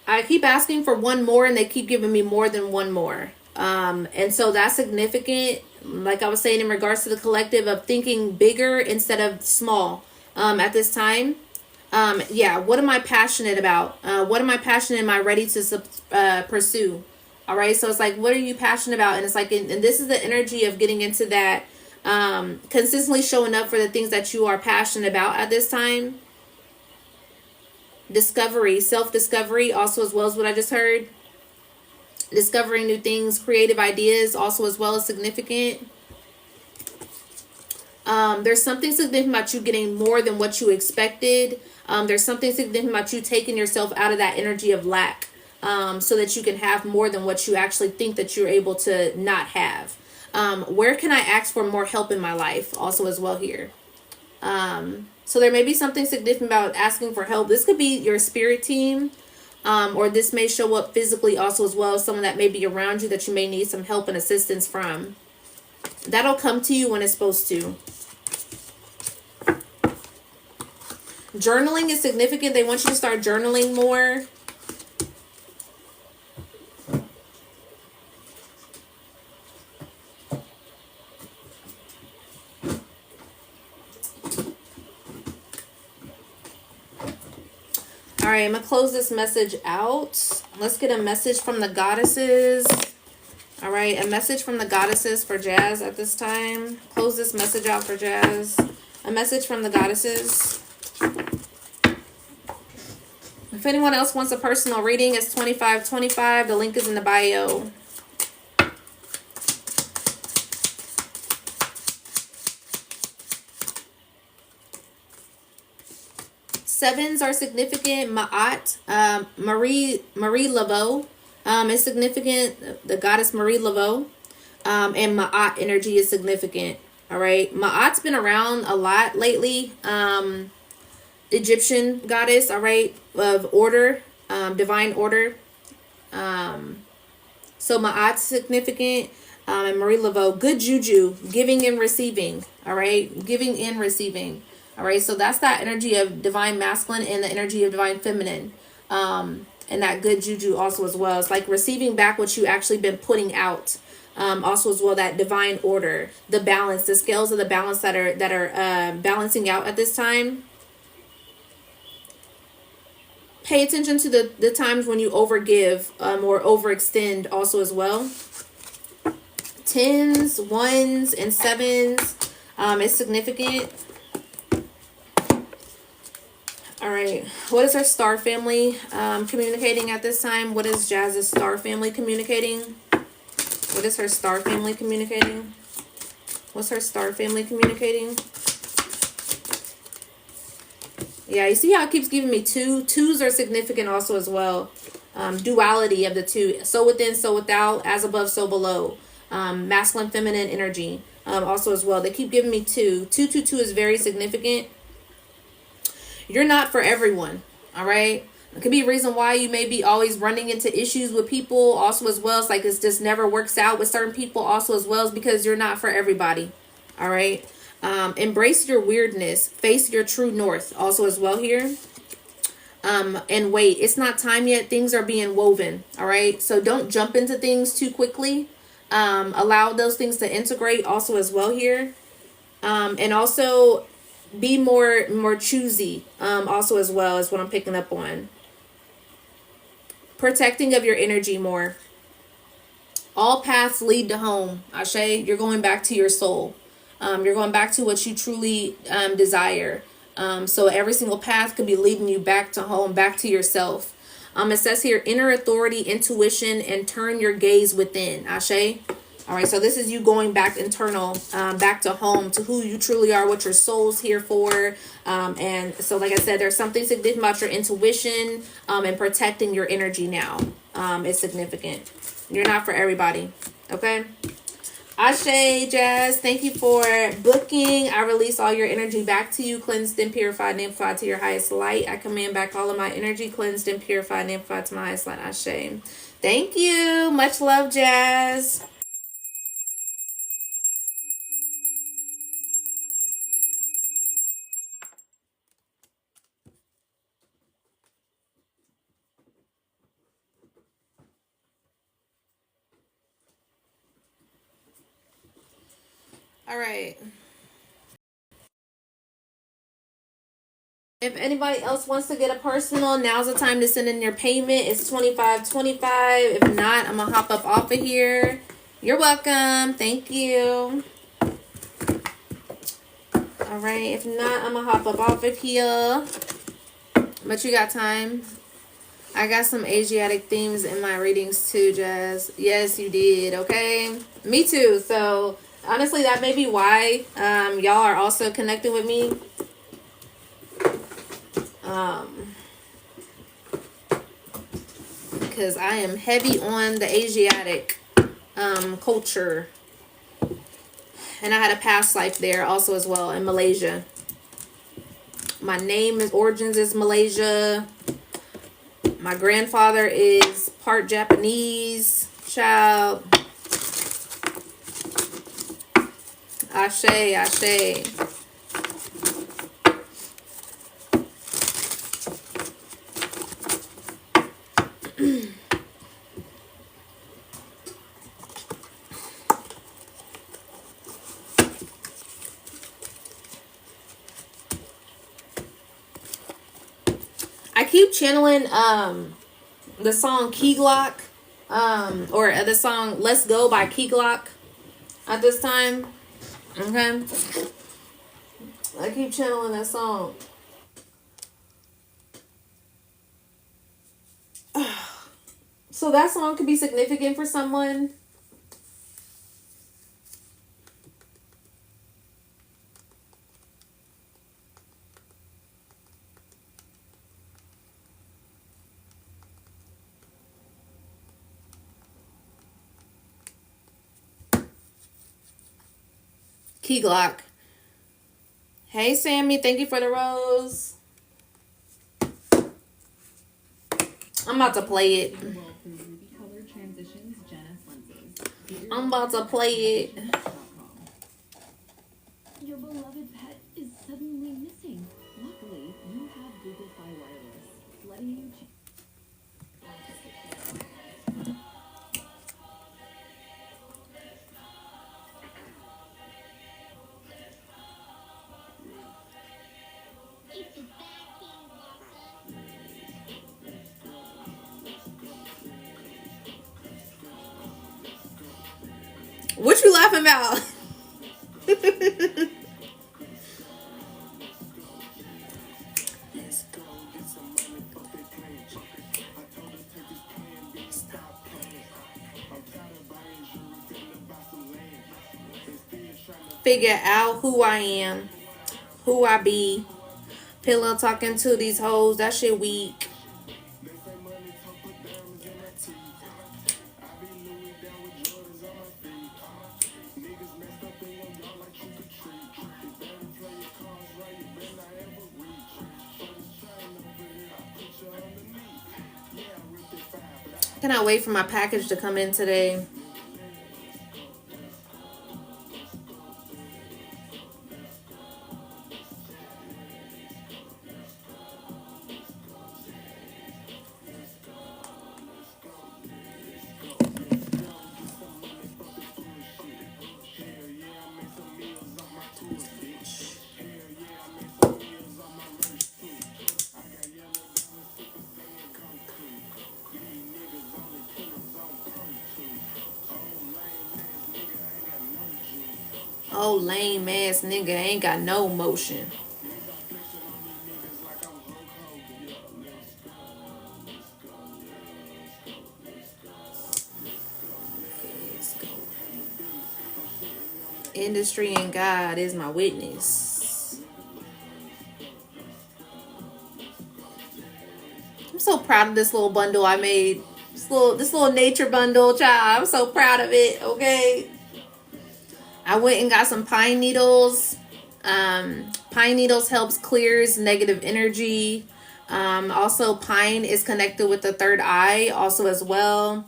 I keep asking for one more and they keep giving me more than one more. And so that's significant. Like I was saying in regards to the collective of thinking bigger instead of small at this time. Yeah, what am I passionate about? What am I passionate? Am I ready to pursue? All right, so it's like, what are you passionate about? And it's like, and this is the energy of getting into that, consistently showing up for the things that you are passionate about at this time. Discovery, self-discovery, also as well as what I just heard. Discovering new things, creative ideas, also as well as significant. There's something significant about you getting more than what you expected. There's something significant about you taking yourself out of that energy of lack. So that you can have more than what you actually think that you're able to not have. Where can I ask for more help in my life? Also as well here. So there may be something significant about asking for help. This could be your spirit team. Or this may show up physically also as well. Someone that may be around you that you may need some help and assistance from. That'll come to you when it's supposed to. Journaling is significant. They want you to start journaling more. All right, I'm going to close this message out. Let's get a message from the goddesses. All right, a message from the goddesses for Jazz at this time. Close this message out for Jazz. A message from the goddesses. If anyone else wants a personal reading, it's $25.25. The link is in the bio. Sevens are significant. Ma'at, Marie Laveau is significant. The goddess Marie Laveau. And Ma'at energy is significant. All right. Ma'at's been around a lot lately. Egyptian goddess, all right, of order, divine order. So Ma'at's significant. And Marie Laveau, good juju, giving and receiving. All right. Giving and receiving. All right, so that's that energy of divine masculine and the energy of divine feminine. And that good juju also as well. It's like receiving back what you actually been putting out. Also as well, that divine order, the balance, the scales of the balance that are balancing out at this time. Pay attention to the times when you overgive or overextend also as well. 10s, 1s, and 7s is significant. All right, what is our star family communicating at this time? What is Jazz's star family communicating? What is her star family communicating? What's her star family communicating? Yeah, you see how it keeps giving me two? Twos are significant also as well. Duality of the two. So within, so without, as above, so below. Masculine, feminine energy also as well. They keep giving me two. 222 is very significant. You're not for everyone, all right? It could be a reason why you may be always running into issues with people also as well. It's like it just never works out with certain people also as well, as because you're not for everybody, all right? Embrace your weirdness. Face your true north also as well here. And wait, it's not time yet. Things are being woven, all right? So don't jump into things too quickly. Allow those things to integrate also as well here. And also be more choosy also as well is what I'm picking up on. Protecting of your energy more. All paths lead to home. Ashe, you're going back to your soul. You're going back to what you truly desire. So every single path could be leading you back to home, back to yourself. It says here, inner authority, intuition, and turn your gaze within. Ashe. All right, so this is you going back internal, back to home, to who you truly are, what your soul's here for. And so, like I said, there's something significant about your intuition and protecting your energy now. It's significant. You're not for everybody, okay? Ashe, Jazz, thank you for booking. I release all your energy back to you, cleansed and purified and amplified to your highest light. I command back all of my energy, cleansed and purified and amplified to my highest light. Ashe. Thank you. Much love, Jazz. All right. If anybody else wants to get a personal, now's the time to send in your payment. It's $25.25. If not, I'm going to hop up off of here. You're welcome. Thank you. All right. If not, I'm going to hop up off of here. But you got time. I got some Asiatic themes in my readings too, Jazz. Yes, you did. Okay. Me too. So honestly, that may be why y'all are also connecting with me. Because I am heavy on the Asiatic culture. And I had a past life there also as well in Malaysia. My origins is Malaysia. My grandfather is part Japanese. Child. Ashe, ashe. channeling the song Key Glock, or the song Let's Go by Key Glock at this time. Okay. I keep channeling that song. So that song could be significant for someone. Key Glock. Hey, Sammy. Thank you for the rose. I'm about to play it. I'm about to play it. Your beloved pet is suddenly missing. Luckily, you have Google Fi Wireless, letting you What you laughing about? Figure out who I am, who I be. Pillow talking to these hoes, that shit weak. Cannot wait for my package to come in today. Oh, lame ass nigga ain't got no motion. Industry and God is my witness. I'm so proud of this little bundle I made. This little nature bundle, child. I'm so proud of it, okay? I went and got some pine needles. Pine needles helps clears negative energy. Also, pine is connected with the third eye also as well.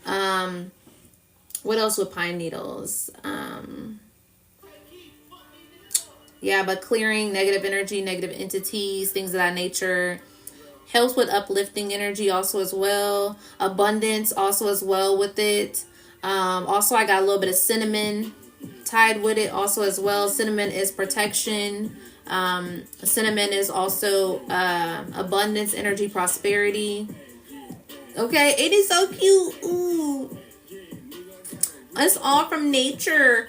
What else with pine needles? Yeah, but clearing negative energy, negative entities, things of that nature. Helps with uplifting energy also as well. Abundance also as well with it. Also, I got a little bit of cinnamon tied with it also as well. Cinnamon is protection. Cinnamon is also abundance, energy, prosperity. Okay, it is so cute. Ooh. It's all from nature.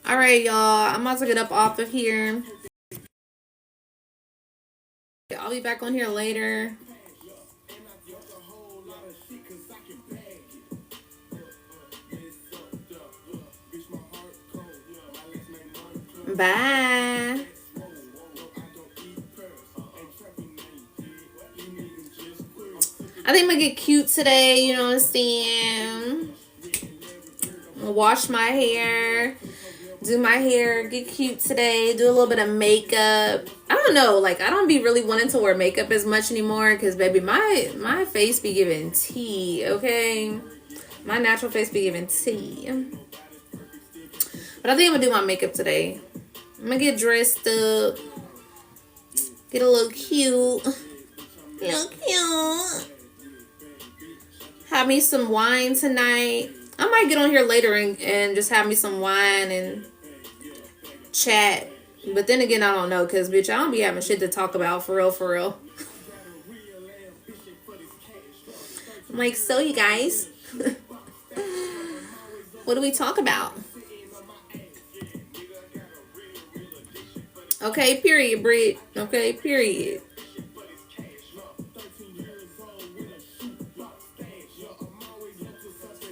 All right, y'all. I'm about to get up off of here. I'll be back on here later. Bye. I think I'm gonna get cute today, you know what I'm saying? I'm gonna wash my hair, do my hair, get cute today, do a little bit of makeup. I don't know, like I don't be really wanting to wear makeup as much anymore because baby, my face be giving tea, okay? My natural face be giving tea. But I think I'm gonna do my makeup today. I'm gonna get dressed up, get a little cute, Have me some wine tonight. I might get on here later and just have me some wine and chat. But then again, I don't know, because, bitch, I don't be having shit to talk about, for real, for real. I'm like, so you guys, what do we talk about? Okay, period, Brit. Okay, period.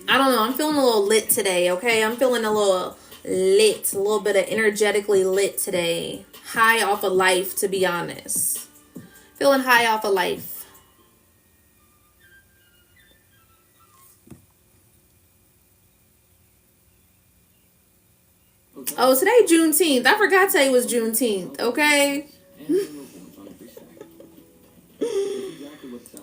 I don't know. I'm feeling a little lit today, okay? I'm feeling a little lit. A little bit of energetically lit today. High off of life, to be honest. Feeling high off of life. Oh, today Juneteenth. I forgot today was Juneteenth, okay?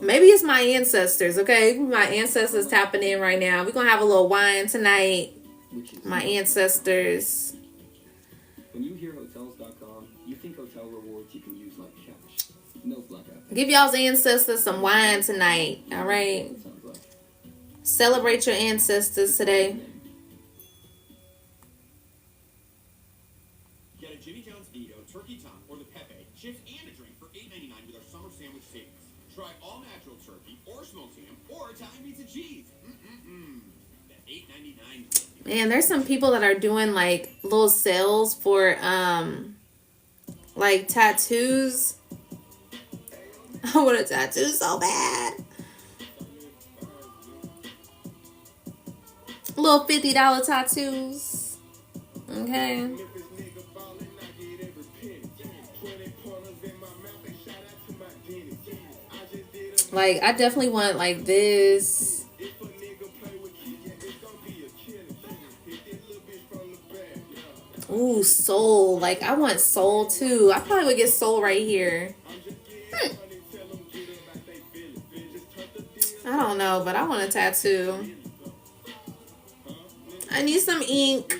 Maybe it's my ancestors, okay? My ancestors tapping in right now. We're going to have a little wine tonight. My ancestors. When you hear hotels.com, you think hotel rewards you can use like cash. No blackout. Give y'all's ancestors some wine tonight, all right? Celebrate your ancestors today. Get a Jimmy John's Vito, turkey tongue, or the Pepe, chips and a drink for $8.99 with our summer sandwich savings. Try all natural turkey, or smoked ham, or Italian meats and cheese. That $8.99. Man, there's some people that are doing like little sales for like tattoos. I want a tattoo so bad. Little $50 tattoos. Okay. Like, I definitely want like this. Ooh, soul. Like, I want soul too. I probably would get soul right here. I don't know, but I want a tattoo. I need some ink.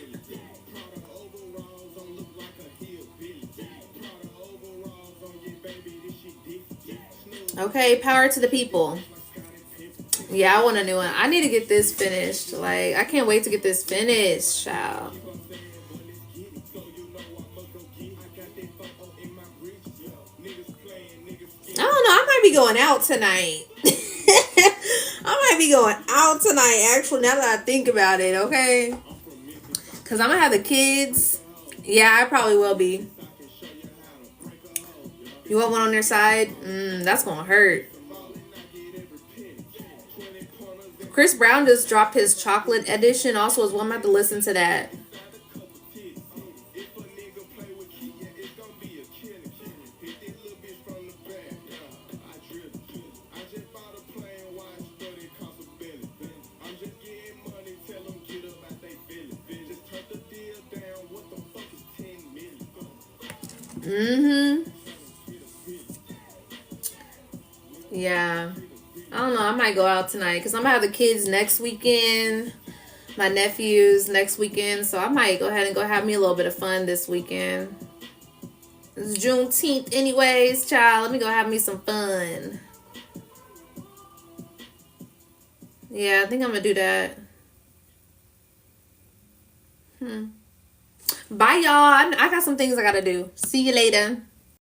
Okay, power to the people. Yeah, I want a new one. I need to get this finished. Like, I can't wait to get this finished, child. I don't know. I might be going out tonight. I might be going out tonight, actually, now that I think about it, okay? Because I'm going to have the kids. Yeah, I probably will be. You want one on their side? That's going to hurt. Chris Brown just dropped his chocolate edition also as well. I'm going to have to listen to that. Yeah. I don't know. I might go out tonight because I'm going to have the kids next weekend. My nephews next weekend. So I might go ahead and go have me a little bit of fun this weekend. It's Juneteenth anyways, child. Let me go have me some fun. Yeah, I think I'm going to do that. Bye, y'all. I got some things I got to do. See you later.